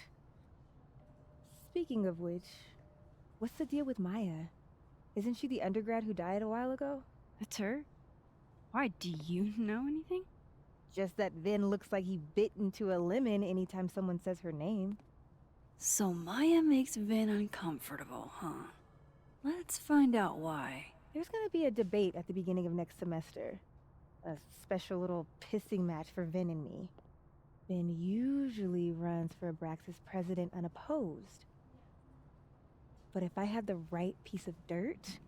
Speaking of which, what's the deal with Maya? Isn't she the undergrad who died a while ago? That's her? Why, do you know anything? Just that Vin looks like he bit into a lemon anytime someone says her name. So Maya makes Vin uncomfortable, huh? Let's find out why. There's gonna be a debate at the beginning of next semester. A special little pissing match for Vin and me. Vin usually runs for Abraxas president unopposed. But if I had the right piece of dirt,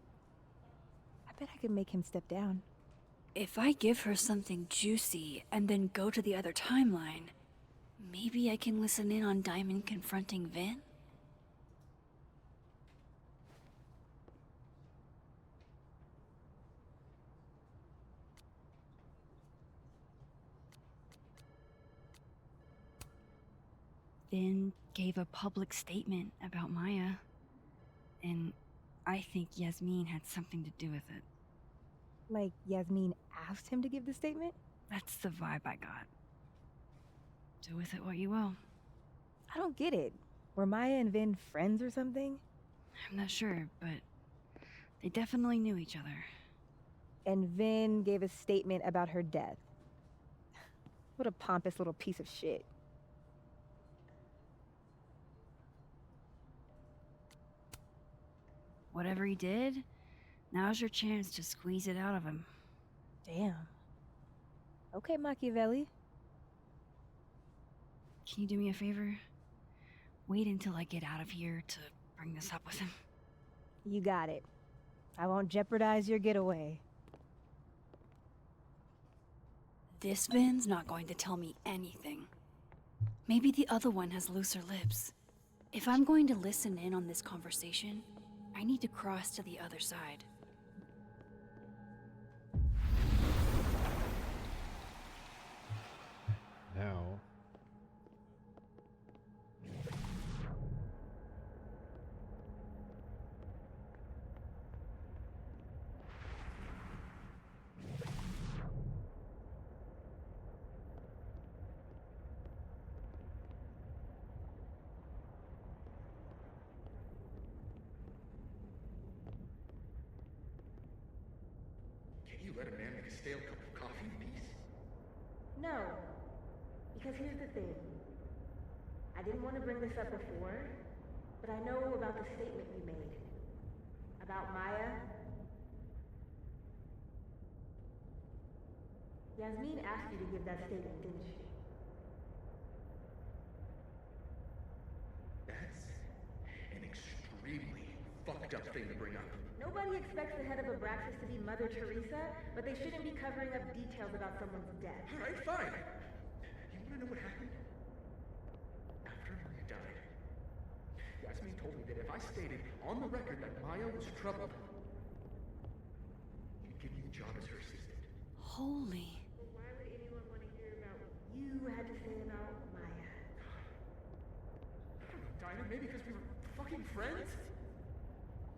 I bet I could make him step down. If I give her something juicy and then go to the other timeline, maybe I can listen in on Diamond confronting Vin? Vin gave a public statement about Maya, and I think Yasmin had something to do with it. Like Yasmin asked him to give the statement? That's the vibe I got. Do with it what you will. I don't get it. Were Maya and Vin friends or something? I'm not sure, but they definitely knew each other. And Vin gave a statement about her death. What a pompous little piece of shit. Whatever he did, now's your chance to squeeze it out of him. Damn. Okay, Machiavelli. Can you do me a favor? Wait until I get out of here to bring this up with him. You got it. I won't jeopardize your getaway. This Vin's not going to tell me anything. Maybe the other one has looser lips. If I'm going to listen in on this conversation, I need to cross to the other side. Now. You let a man make a stale cup of coffee in peace? No. Because here's the thing. I didn't want to bring this up before, but I know about the statement you made. About Maya. Yasmin asked you to give that statement, didn't she? That's an extremely fucked up thing to bring up. Nobody expects the head of Abraxas to be Mother Teresa, but they shouldn't be covering up details about someone's death. Alright, fine. You wanna know what happened? After Maya died, Yasmin told me that if I stated on the record that Maya was troubled, she'd give me the job as her assistant. Holy. But why would anyone want to hear about what you had to say about Maya? I don't know, Dinah, maybe because we were fucking friends?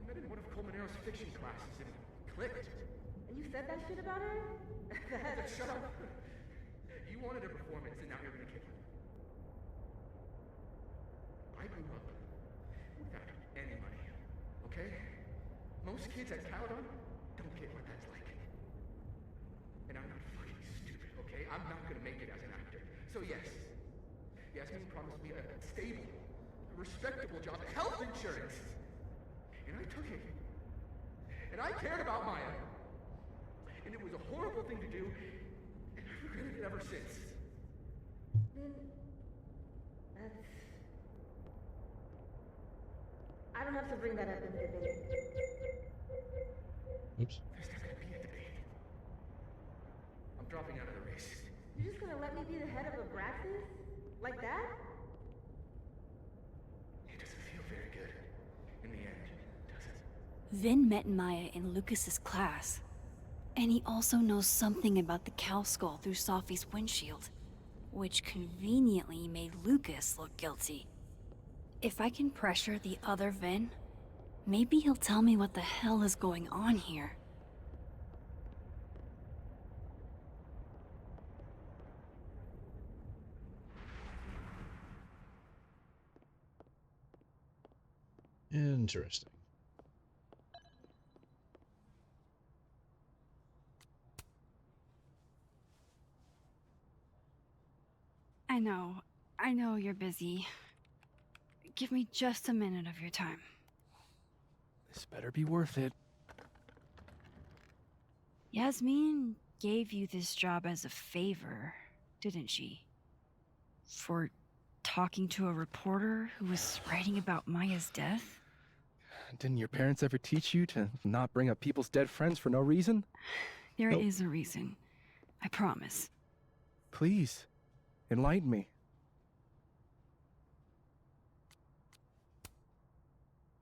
I met in one of Colmenaro's fiction classes and it clicked. And you said that shit about her? Shut up. You wanted a performance and now you're gonna kill her. I grew up without any money, okay? Most kids at Caledon don't get what that's like. And I'm not fucking stupid, okay? I'm not gonna make it as an actor. So yes, Yasmin promised me a stable, a respectable job, health insurance. And I took it. And I cared about Maya. And it was a horrible thing to do, and I've regretted it ever since. Then that's... I don't have to bring that up in the debate. Oops. There's not gonna be a debate. I'm dropping out of the race. You're just gonna let me be the head of Abraxas? Like that? It doesn't feel very good. In the end, does it? Vin met Maya in Lucas's class. And he also knows something about the cow skull through Sophie's windshield, which conveniently made Lucas look guilty. If I can pressure the other Vin, maybe he'll tell me what the hell is going on here. Interesting. I know you're busy. Give me just a minute of your time. This better be worth it. Yasmin gave you this job as a favor, didn't she? For talking to a reporter who was writing about Maya's death? Didn't your parents ever teach you to not bring up people's dead friends for no reason? There is a reason. I promise. Please, enlighten me.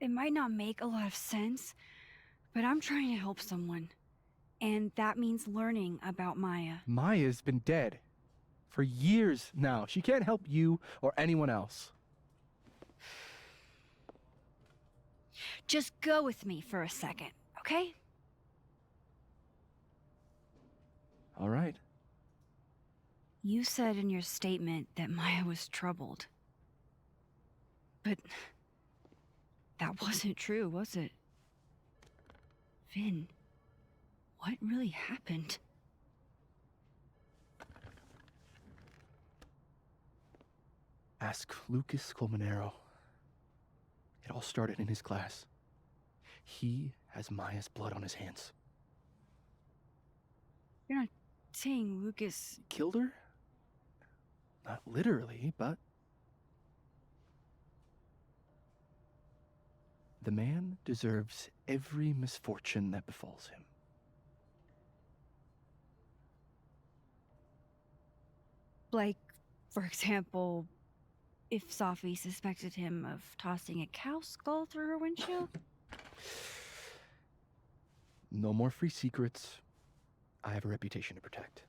It might not make a lot of sense, but I'm trying to help someone. And that means learning about Maya. Maya's been dead for years now. She can't help you or anyone else. Just go with me for a second, okay? All right. You said in your statement that Maya was troubled. But that wasn't true, was it? Vin, what really happened? Ask Lucas Colmenero. It all started in his class. He has Maya's blood on his hands. You're not saying Lucas Killed her? Not literally, but... The man deserves every misfortune that befalls him. Like, for example, if Safi suspected him of tossing a cow skull through her windshield? No more free secrets. I have a reputation to protect.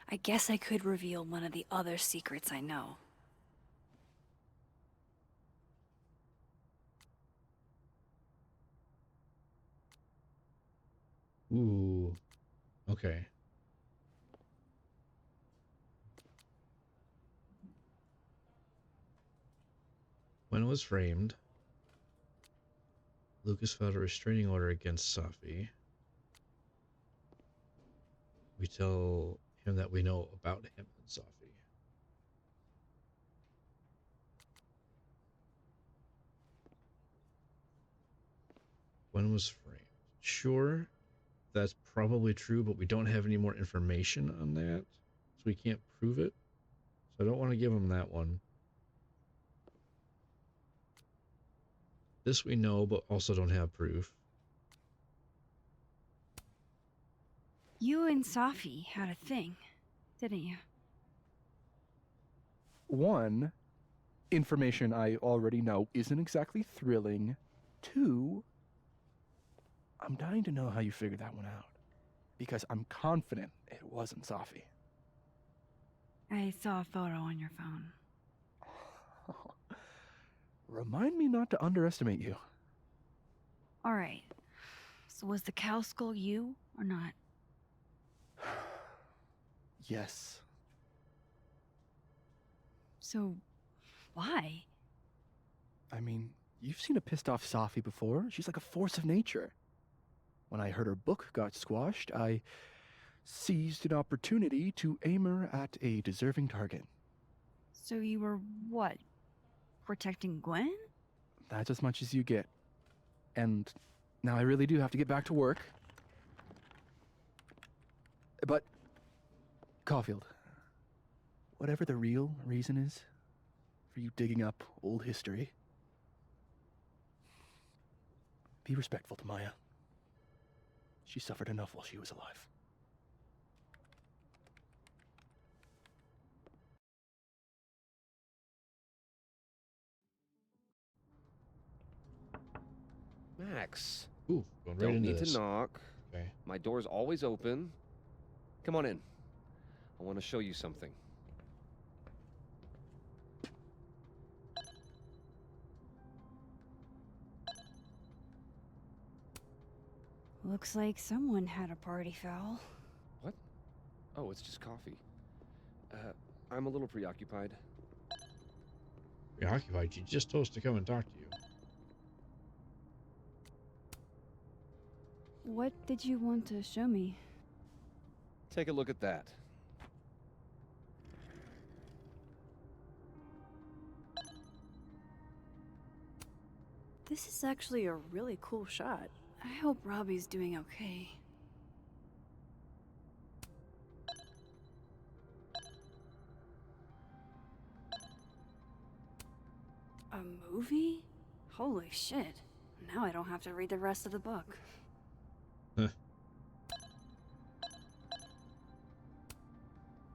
I guess I could reveal one of the other secrets I know. Ooh. Okay. When it was framed, Lucas filed a restraining order against Safi. We tell him that we know about him and Safi. When it was framed. Sure, that's probably true, but we don't have any more information on that, so we can't prove it. So I don't want to give him that one. This we know, but also don't have proof. You and Safi had a thing, didn't you? One, information I already know isn't exactly thrilling. Two, I'm dying to know how you figured that one out. Because I'm confident it wasn't Safi. I saw a photo on your phone. Remind me not to underestimate you. Alright. So was the cow skull you, or not? Yes. So, why? I mean, you've seen a pissed off Safi before. She's like a force of nature. When I heard her book got squashed, I seized an opportunity to aim her at a deserving target. So you were, what, protecting Gwen? That's as much as you get. And now I really do have to get back to work. But, Caulfield, whatever the real reason is for you digging up old history, be respectful to Maya. She suffered enough while she was alive. Max. Ooh, going right Don't into need this. to knock. Okay. My door's always open. Come on in. I want to show you something. Looks like someone had a party foul. What? Oh, it's just coffee. I'm a little preoccupied. Preoccupied? She just told us to come and talk to you. What did you want to show me? Take a look at that. This is actually a really cool shot. I hope Robbie's doing okay. A movie? Holy shit. Now I don't have to read the rest of the book. Huh.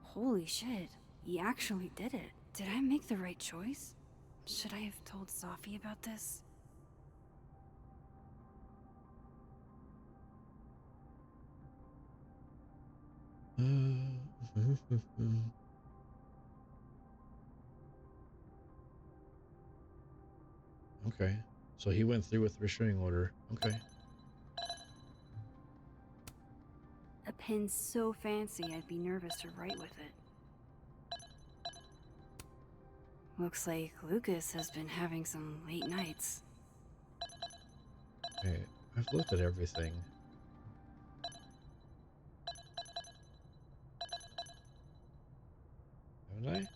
Holy shit. He actually did it. Did I make the right choice? Should I have told Sophie about this? Okay. So he went through with the restraining order. Okay. A pen so fancy I'd be nervous to write with it. Looks like Lucas has been having some late nights. Okay. I've looked at everything. Haven't I?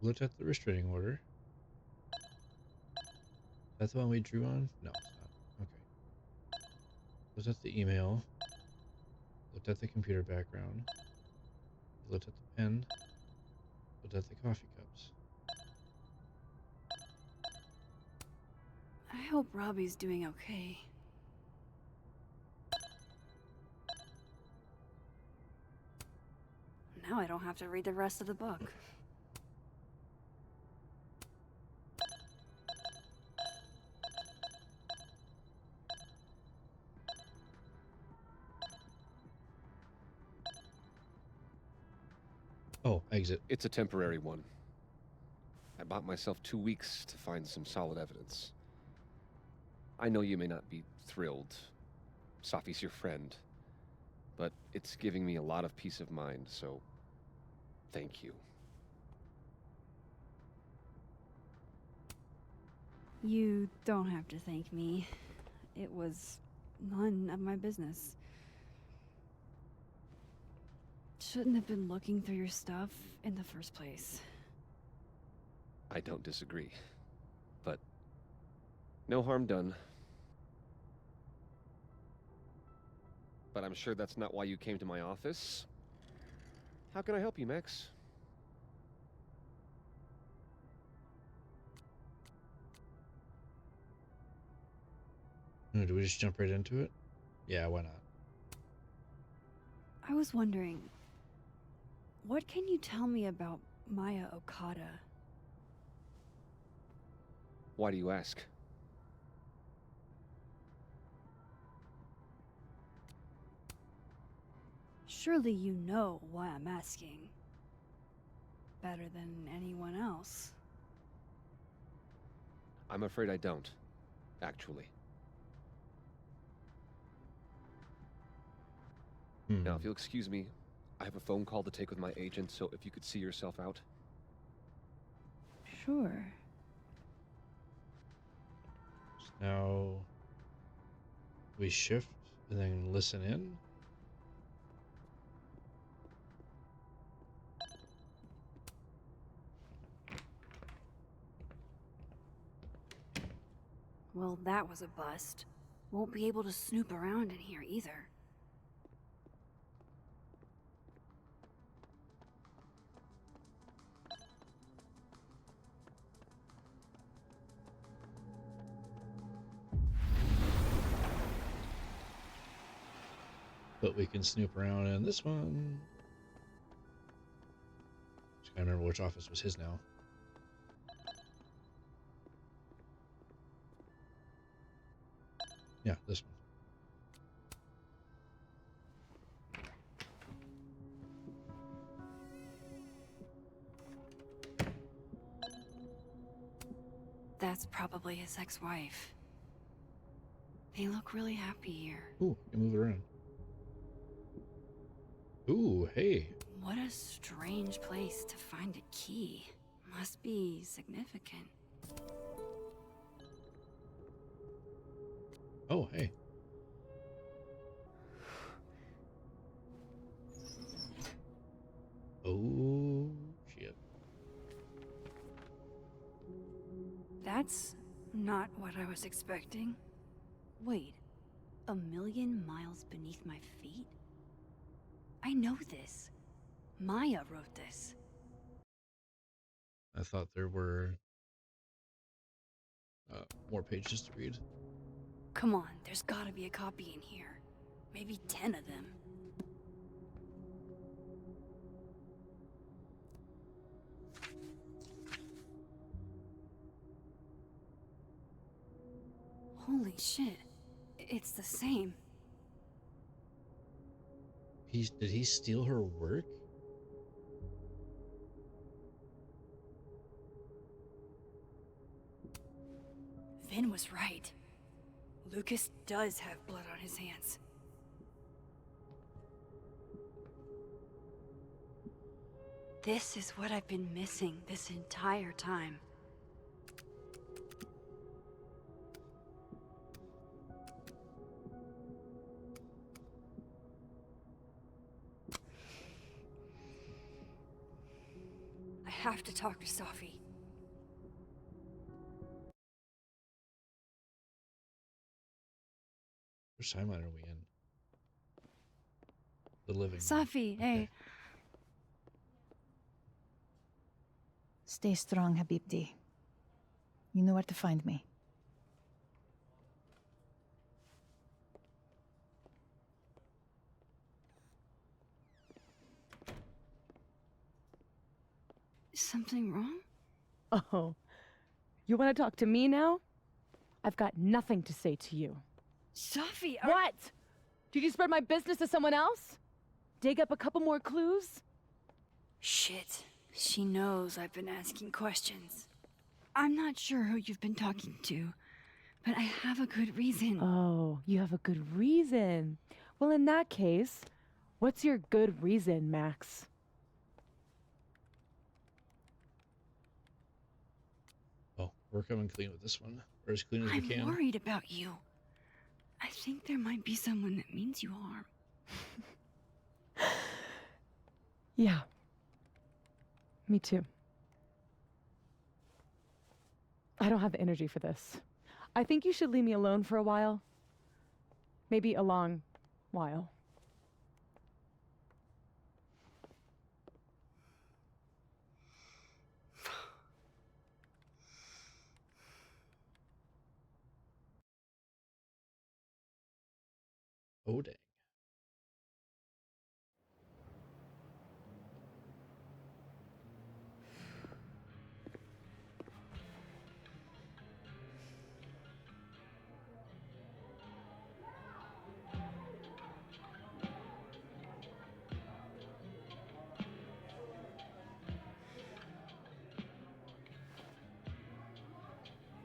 Looked at the restraining order. That's the one we drew on? No, it's not. Okay. Looked at the email. Looked at the computer background. Looked at the pen. Looked at the coffee cups. I hope Robbie's doing okay. Now I don't have to read the rest of the book. Oh, exit. It's a temporary one. I bought myself 2 weeks to find some solid evidence. I know you may not be thrilled. Safi's your friend. But it's giving me a lot of peace of mind, so thank you. You don't have to thank me. It was none of my business. Shouldn't have been looking through your stuff in the first place. I don't disagree. But no harm done. But I'm sure that's not why you came to my office. How can I help you, Max? Do we just jump right into it? Yeah, why not? I was wondering, what can you tell me about Maya Okada? Why do you ask? Surely you know why I'm asking. Better than anyone else. I'm afraid I don't, actually. Now, if you'll excuse me, I have a phone call to take with my agent, so if you could see yourself out. Sure. Now we shift and then listen in. Well, that was a bust. Won't be able to snoop around in here either. But we can snoop around in this one. Just gotta remember which office was his now. Yeah, this one. That's probably his ex-wife. They look really happy here. Ooh, you move it around. Ooh, hey. What a strange place to find a key. Must be significant. Oh, hey. Oh, shit. That's not what I was expecting. Wait, 1,000,000 miles beneath my feet? I know this. Maya wrote this. I thought there were more pages to read. Come on, there's gotta be a copy in here. Maybe 10 of them. Holy shit. It's the same. Did he steal her work? Vin was right. Lucas does have blood on his hands. This is what I've been missing this entire time. I have to talk to Sophie. Which timeline are we in? The living. Sophie, Okay. hey. Stay strong, Habibti. You know where to find me. Is something wrong? Oh, you want to talk to me now? I've got nothing to say to you. Sophie, What? Did you spread my business to someone else? Dig up a couple more clues? Shit. She knows I've been asking questions. I'm not sure who you've been talking to, but I have a good reason. Oh, you have a good reason. Well, in that case, what's your good reason, Max? Oh, we're coming clean with this one. Or as clean as we I'm can. worried about you. I think there might be someone that means you harm. Yeah. Me too. I don't have the energy for this. I think you should leave me alone for a while. Maybe a long while. Oh, dang.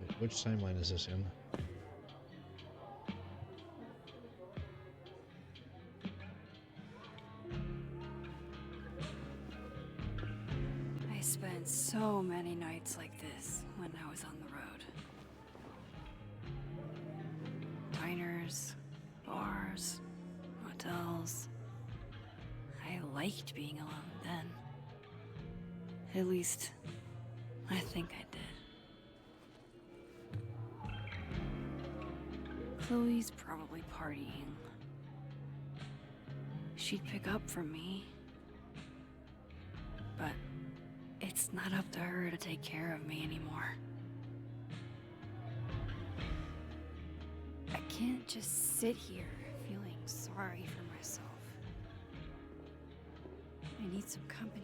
Wait, which timeline is this in? I spent so many nights like this when I was on the road. Diners, bars, hotels. I liked being alone then. At least, I think I did. Chloe's probably partying. She'd pick up from me. But it's not up to her to take care of me anymore. I can't just sit here feeling sorry for myself. I need some company.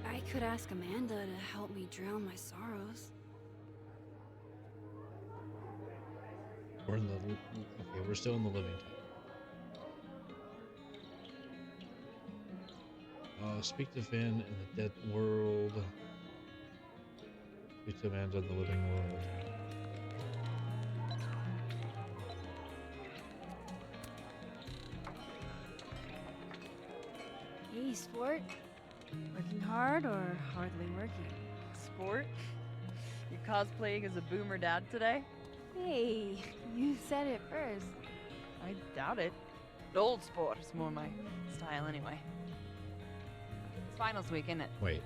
I could ask Amanda to help me drown my sorrows. We're in the... Okay, we're still in the living time. Speak to Finn in the dead world. Speak to Amanda in the living world. Hey, sport. Working hard or hardly working? Sport? You cosplaying as a boomer dad today? Hey, you said it first. I doubt it. Old sport is more my style anyway. It's finals week, isn't it? Wait.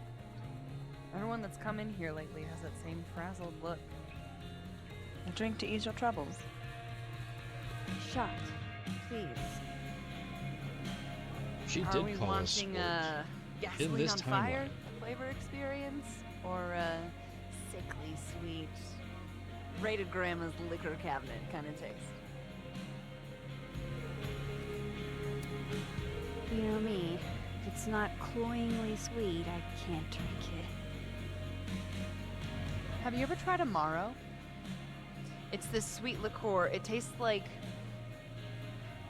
Everyone that's come in here lately has that same frazzled look. A drink to ease your troubles. Shot, please. She Are did we call us launching sports. gasoline this on fire? timeline. flavor experience or a sickly sweet, raided grandma's liquor cabinet kind of taste? You know me. If it's not cloyingly sweet, I can't drink it. Have you ever tried Amaro? It's this sweet liqueur. It tastes like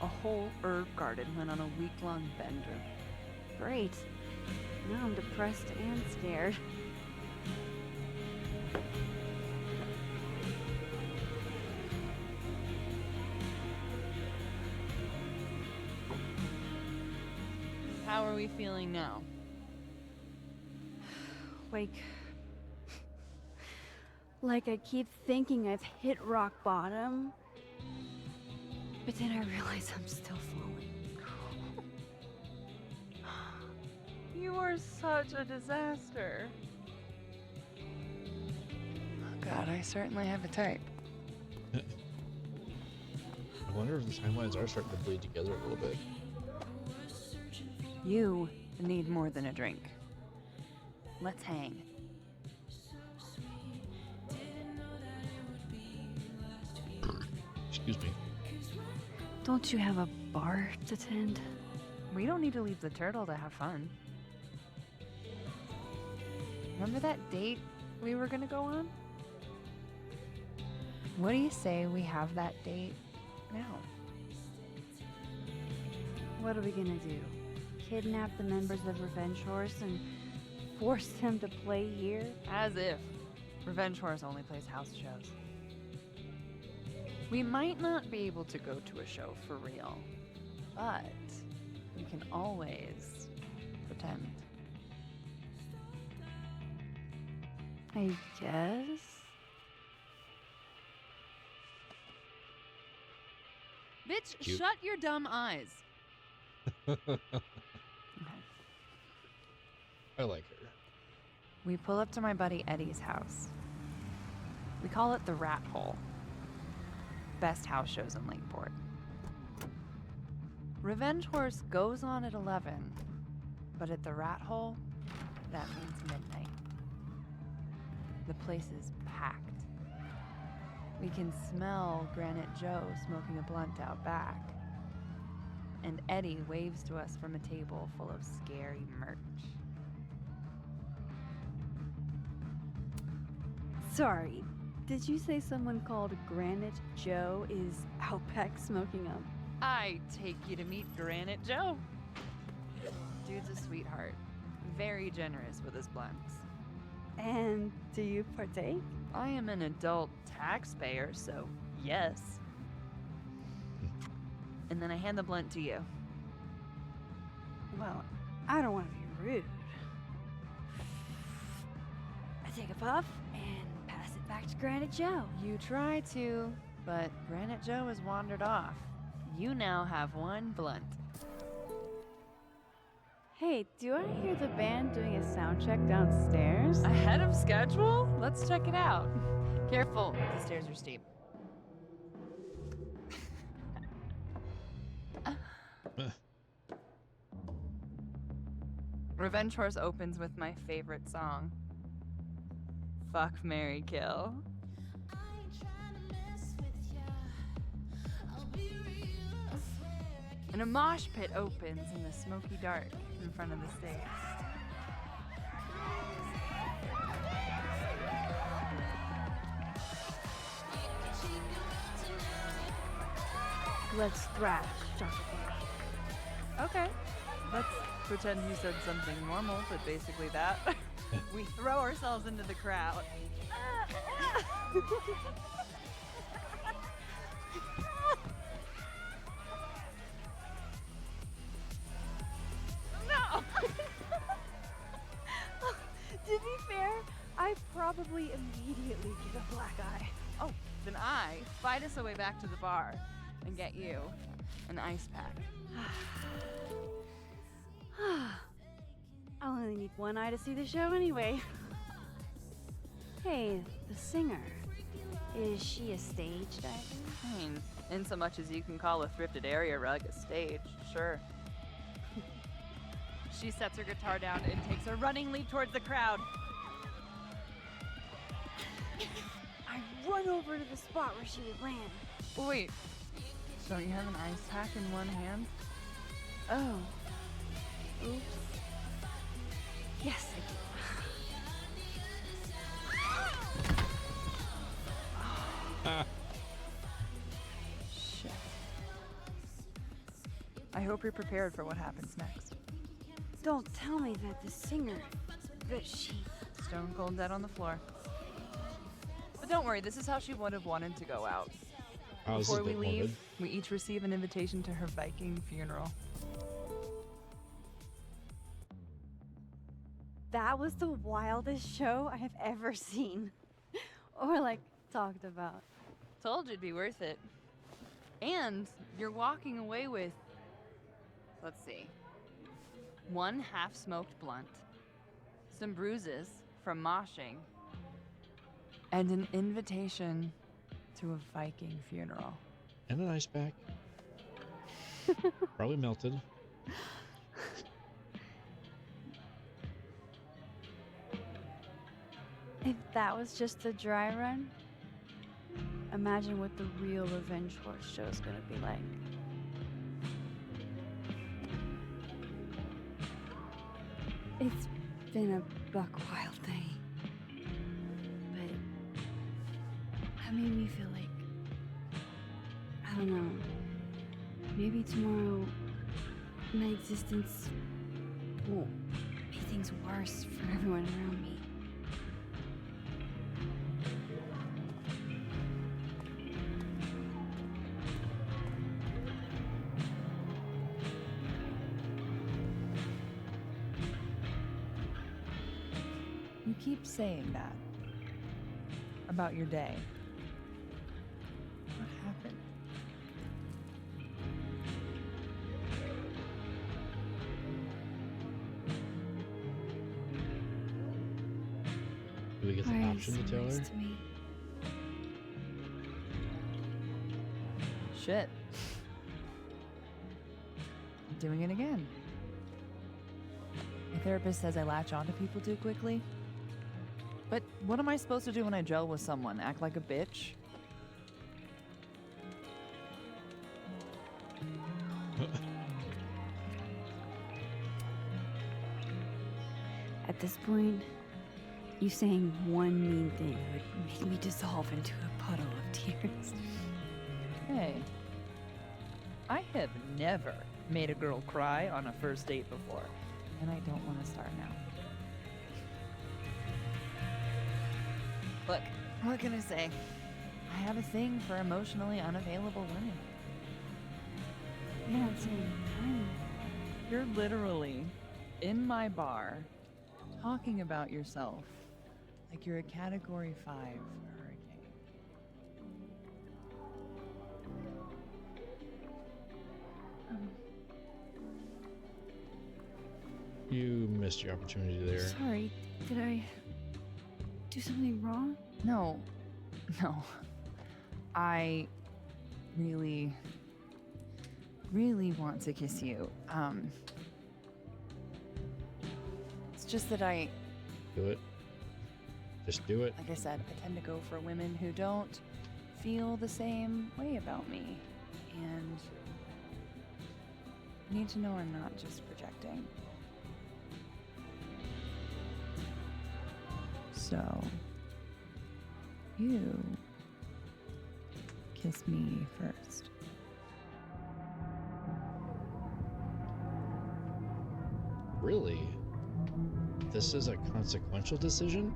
a whole herb garden went on a week-long bender. Great. Now I'm depressed and scared. How are we feeling now? Like I keep thinking I've hit rock bottom, but then I realize I'm still falling. You are such a disaster. Oh God, I certainly have a type. I wonder if the timelines are starting to bleed together a little bit. You need more than a drink. Let's hang. Excuse me. Don't you have a bar to tend? We don't need to leave the turtle to have fun. Remember that date we were gonna go on? What do you say we have that date now? What are we gonna do? Kidnap the members of Revenge Horse and force them to play here? As if. Revenge Horse only plays house shows. We might not be able to go to a show for real, but we can always pretend. I guess. Bitch, Cute. shut your dumb eyes. Okay. I like her. We pull up to my buddy Eddie's house. We call it the Rat Hole. Best house shows in Lakeport. Revenge Horse goes on at 11, but at the Rat Hole, that means midnight. The place is packed. We can smell Granite Joe smoking a blunt out back. And Eddie waves to us from a table full of scary merch. Sorry, did you say someone called Granite Joe is out back smoking up? I take you to meet Granite Joe. Dude's a sweetheart. Very generous with his blunts. And do you partake? I am an adult taxpayer, so yes. And then I hand the blunt to you. Well, I don't want to be rude. I take a puff and pass it back to Granite Joe. You try to, but Granite Joe has wandered off. You now have one blunt. Hey, do I hear the band doing a sound check downstairs? Ahead of schedule? Let's check it out. Careful, the stairs are steep. Revenge Horse opens with my favorite song. Fuck, Marry, Kill. And a mosh pit opens in the smoky dark in front of the stage. Let's thrash, Joshua. Okay. Let's pretend you said something normal, but basically that. We throw ourselves into the crowd. No! To be fair, I probably immediately get a black eye. Oh, then I fight us away back to the bar and get you an ice pack. I'll only need one eye to see the show anyway. Hey, the singer. Is she a stage diver? I mean, in so much as you can call a thrifted area rug a stage, sure. She sets her guitar down and takes a running leap towards the crowd. I run over to the spot where she would land. Wait, don't you have an ice pack in one hand? Oh. Oops. Yes, I do. Shit. I hope you're prepared for what happens next. Don't tell me that the singer, that she... Stone cold dead on the floor. But don't worry, this is how she would have wanted to go out. Before we leave, we each receive an invitation to her Viking funeral. That was the wildest show I have ever seen. Or, like, talked about. Told you it'd be worth it. And you're walking away with, let's see, one half-smoked blunt, some bruises from moshing, and an invitation to a Viking funeral. And an ice pack. Probably melted. If that was just the dry run, imagine what the real Revenge Horse show is gonna be like. It's been a buck wild day. But that made me feel like, I don't know, maybe tomorrow my existence won't make things worse for everyone around me. You keep saying that about your day. What happened? Do we get the Why are you option so to tell nice her? to me? Shit. I'm doing it again. My therapist says I latch onto people too quickly. But what am I supposed to do when I gel with someone? Act like a bitch? At this point, you saying one mean thing would make me dissolve into a puddle of tears. Hey, I have never made a girl cry on a first date before, and I don't want to start now. Look, what can I say? I have a thing for emotionally unavailable women. You're not saying I'm... You're literally in my bar talking about yourself like you're a Category 5 hurricane. You missed your opportunity there. Sorry, did I do something wrong? No. I really want to kiss you. It's just that Do it. Just do it. like I said, I tend to go for women who don't feel the same way about me. And you need to know I'm not just projecting. So, you kiss me first. Really? This is a consequential decision?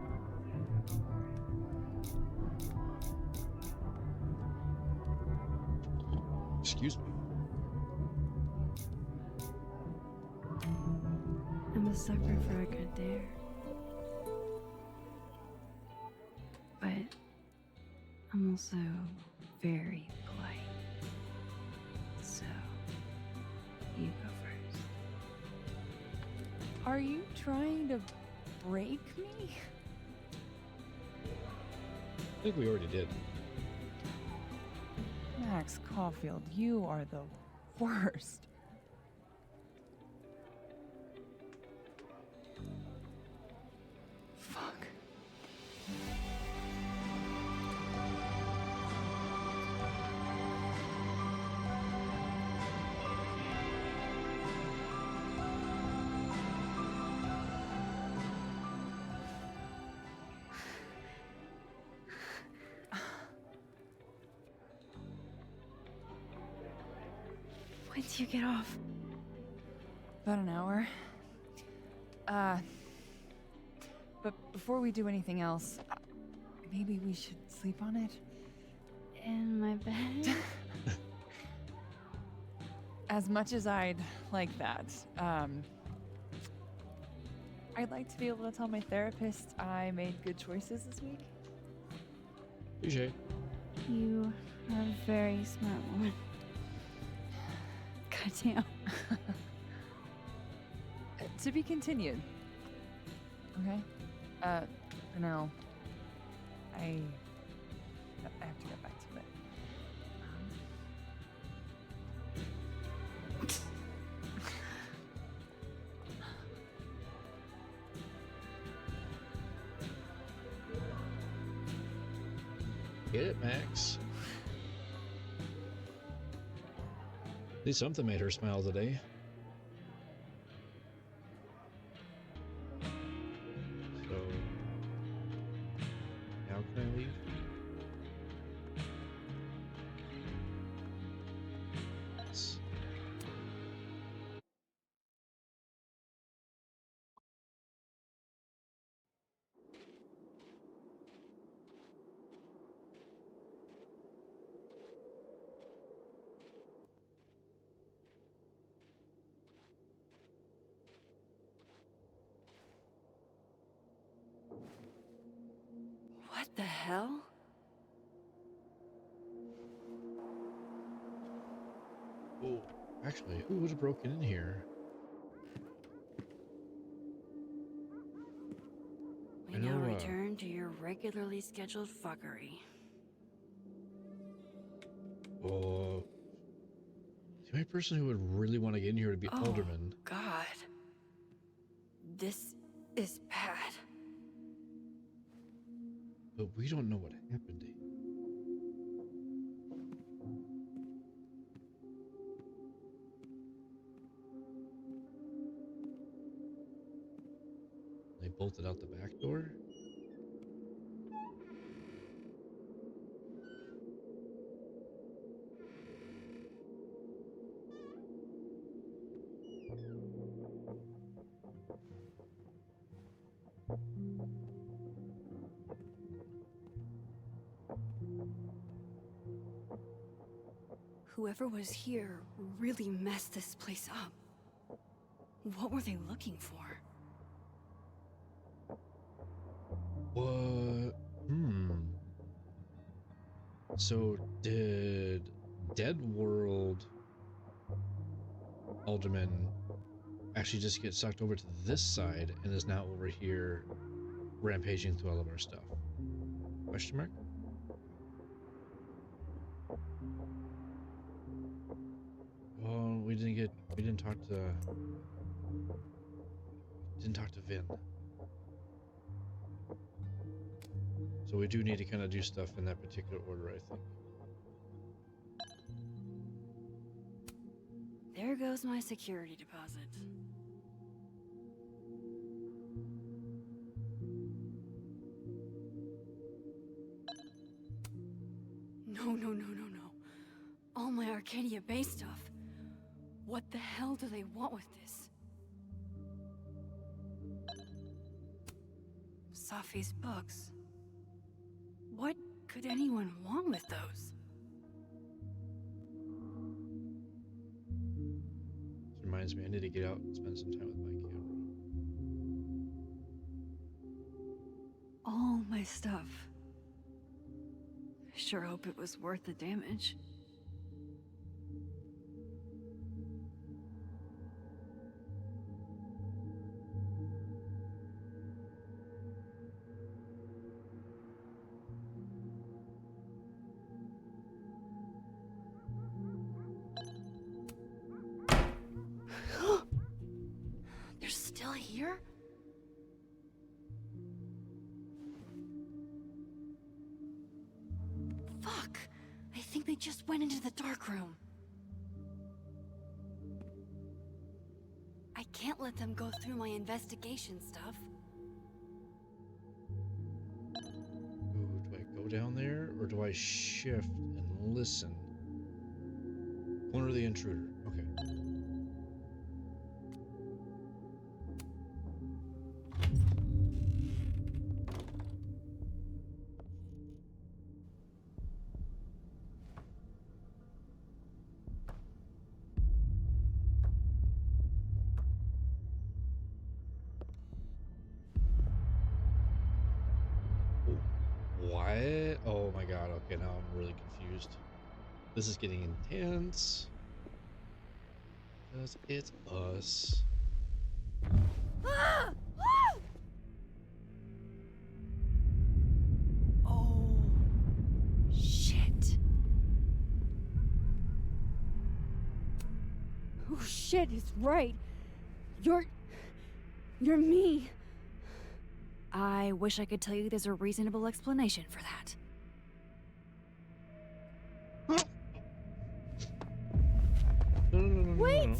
Excuse me. I'm a sucker for a good dare. But I'm also very polite. So, you go first. Are you trying to break me? I think we already did. Max Caulfield, you are the worst. When do you get off? About an hour. But before we do anything else, maybe we should sleep on it? In my bed? As much as I'd like that, I'd like to be able to tell my therapist I made good choices this week. Touché. You are a very smart woman. Goddamn. To be continued. Okay? For now, I have to get back to it. Get it, Max? At least something made her smile today. So, now can I leave? Yes. What the hell? Oh, actually, who would have broken in here? We now return to your regularly scheduled fuckery. Oh, the only person who would really want to get in here would be Alderman. God. This is bad. But we don't know what happened to him. They bolted out the back door? Whoever was here really messed this place up. What were they looking for? What? So did Dead World Alderman actually just get sucked over to this side and is now over here rampaging through all of our stuff? Question mark? Well, we didn't talk to Vin. So we do need to kind of do stuff in that particular order, I think. There goes my security deposit. No. All my Arcadia Bay stuff. What the hell do they want with this? Safi's books. What could anyone want with those? This reminds me, I need to get out and spend some time with my camera. All my stuff. I sure hope it was worth the damage. They're still here? Fuck! I think they just went into the dark room. I can't let them go through my investigation stuff. Ooh, do I go down there or do I shift and listen? Corner the intruder. Okay. What? Oh my god, okay, now I'm really confused. This is getting intense. Because it's us. Oh, shit. Oh shit, it's right. You're me. I wish I could tell you there's a reasonable explanation for that. No. Wait!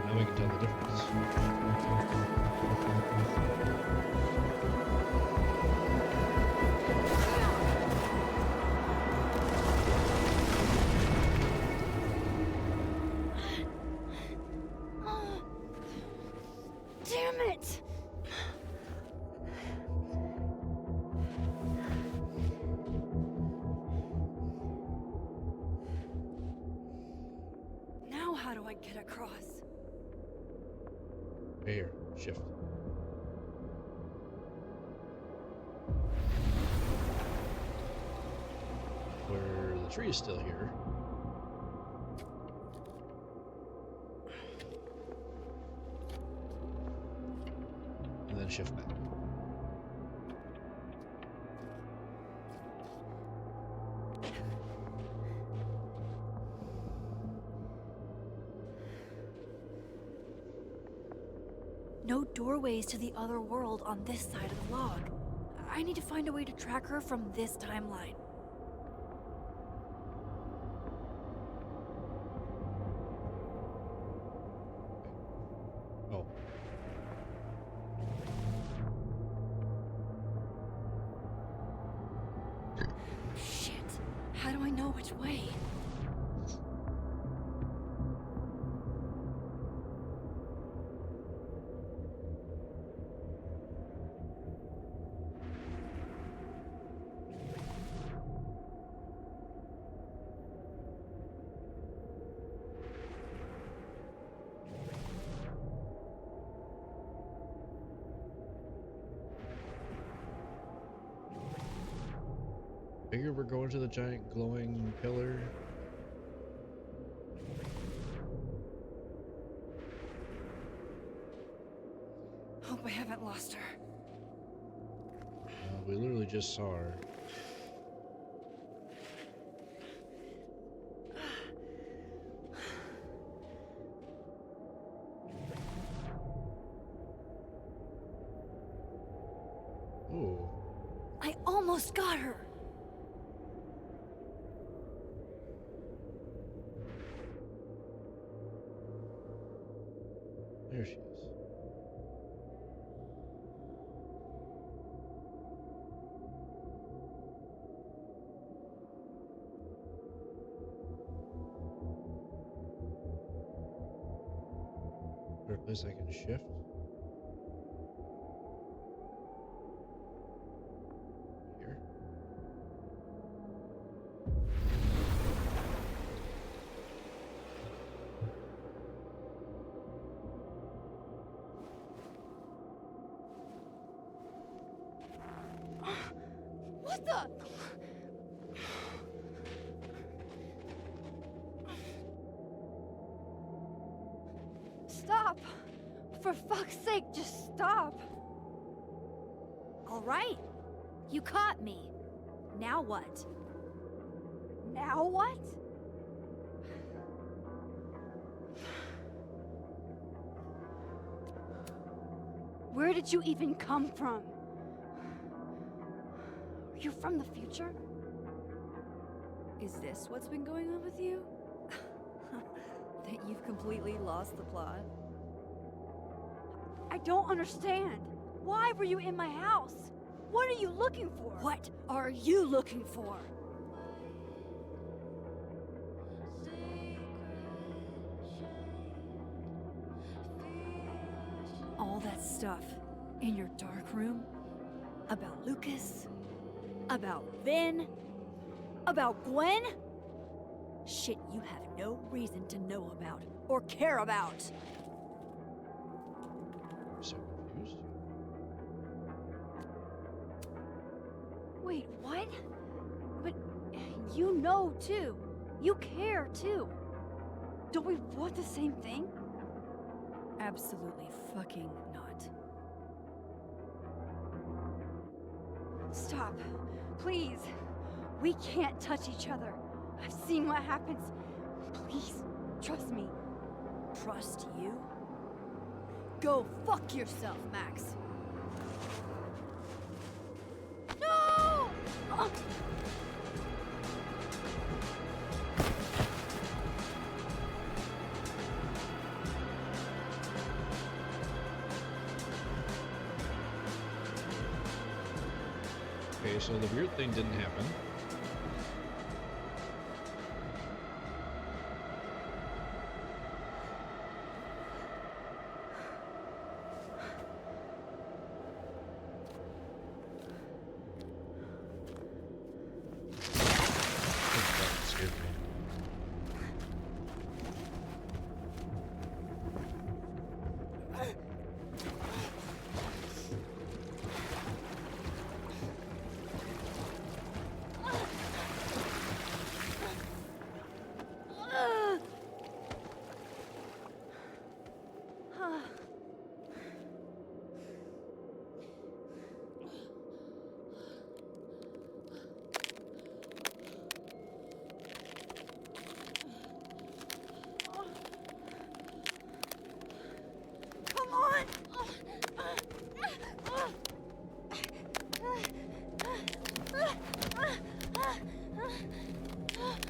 Now we can tell the difference. Damn it! Now how do I get across? Right here, shift. Where the tree is still here. And then shift back. No doorways to the other world on this side of the log. I need to find a way to track her from this timeline. Oh. Shit. How do I know which way? Figure we're going to the giant glowing pillar. Hope I haven't lost her. We literally just saw her. Ooh. I almost got her. There she is. Is there a place I can shift? Here? What the? Stop! For fuck's sake, just stop! All right. You caught me. Now what? Now what? Where did you even come from? Are you from the future? Is this what's been going on with you? That you've completely lost the plot? I don't understand. Why were you in my house? What are you looking for? What are you looking for? All that stuff in your dark room about Lucas, about Vin, about Gwen? Shit you have no reason to know about or care about. I'm so confused. Wait, what? But you know too. You care too. Don't we want the same thing? Absolutely fucking not. Stop. Please. We can't touch each other. I've seen what happens. Please, trust me. Trust you? Go fuck yourself, Max. No! Okay, so the weird thing didn't happen. That scared me. Come on!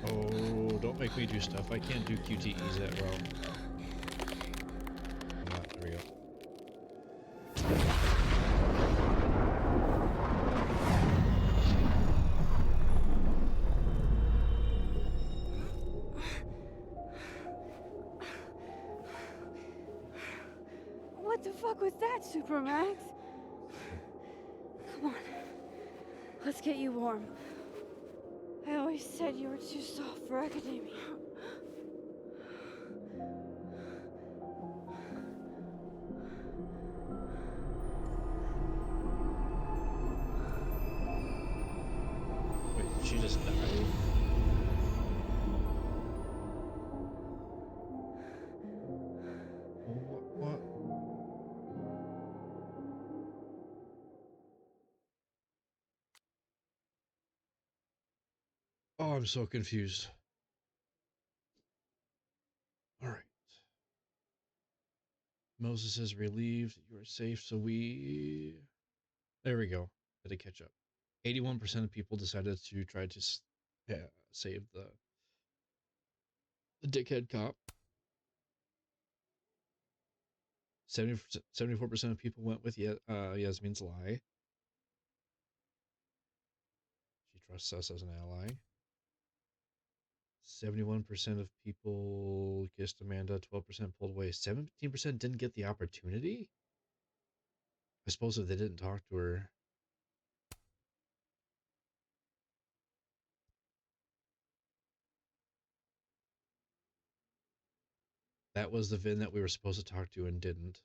Oh, don't make me do stuff. I can't do QTEs that well. Ah, there we go. What the fuck was that, Supermax? Come on. Let's get you warm. I always said you were too soft for academia. Wait, did she just die? What? Oh, I'm so confused. All right. Moses is relieved. You are safe, so we... There we go. Had to catch up. 81% of people decided to try to save the dickhead cop. 74% of people went with Yasmin's lie. She trusts us as an ally. 71% of people kissed Amanda. 12% pulled away. 17% didn't get the opportunity? I suppose if they didn't talk to her. That was the Vin that we were supposed to talk to and didn't.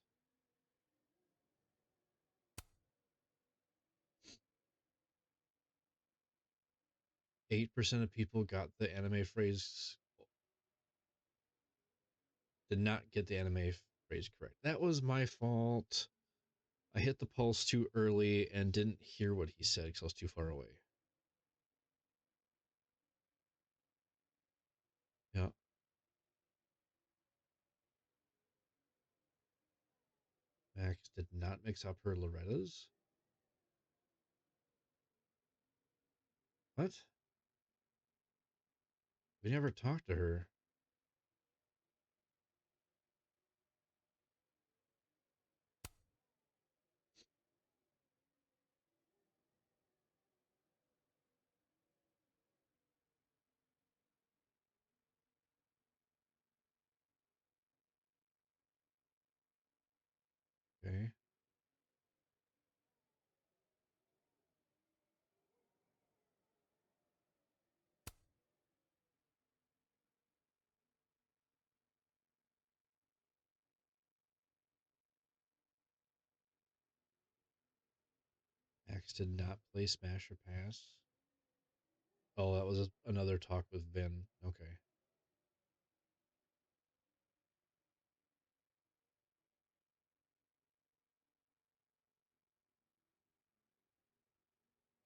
Eight percent of people got the anime phrase. Did not get the anime phrase correct. That was my fault. I hit the pulse too early and didn't hear what he said because I was too far away. Yeah. Max did not mix up her Loretta's. What? We never talked to her. Okay. Max did not play Smash or Pass. Oh, that was another talk with Vin. Okay.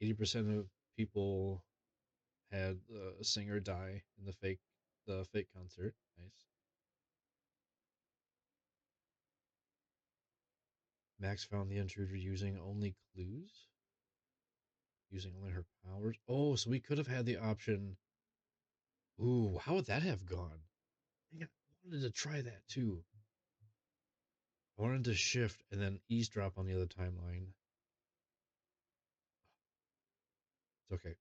%, of people had a singer die in the fake concert. Nice. Max found the intruder using only clues. Using only her powers. Oh, so we could have had the option. Ooh, how would that have gone? I wanted to try that too. I wanted to shift and then eavesdrop on the other timeline. It's okay.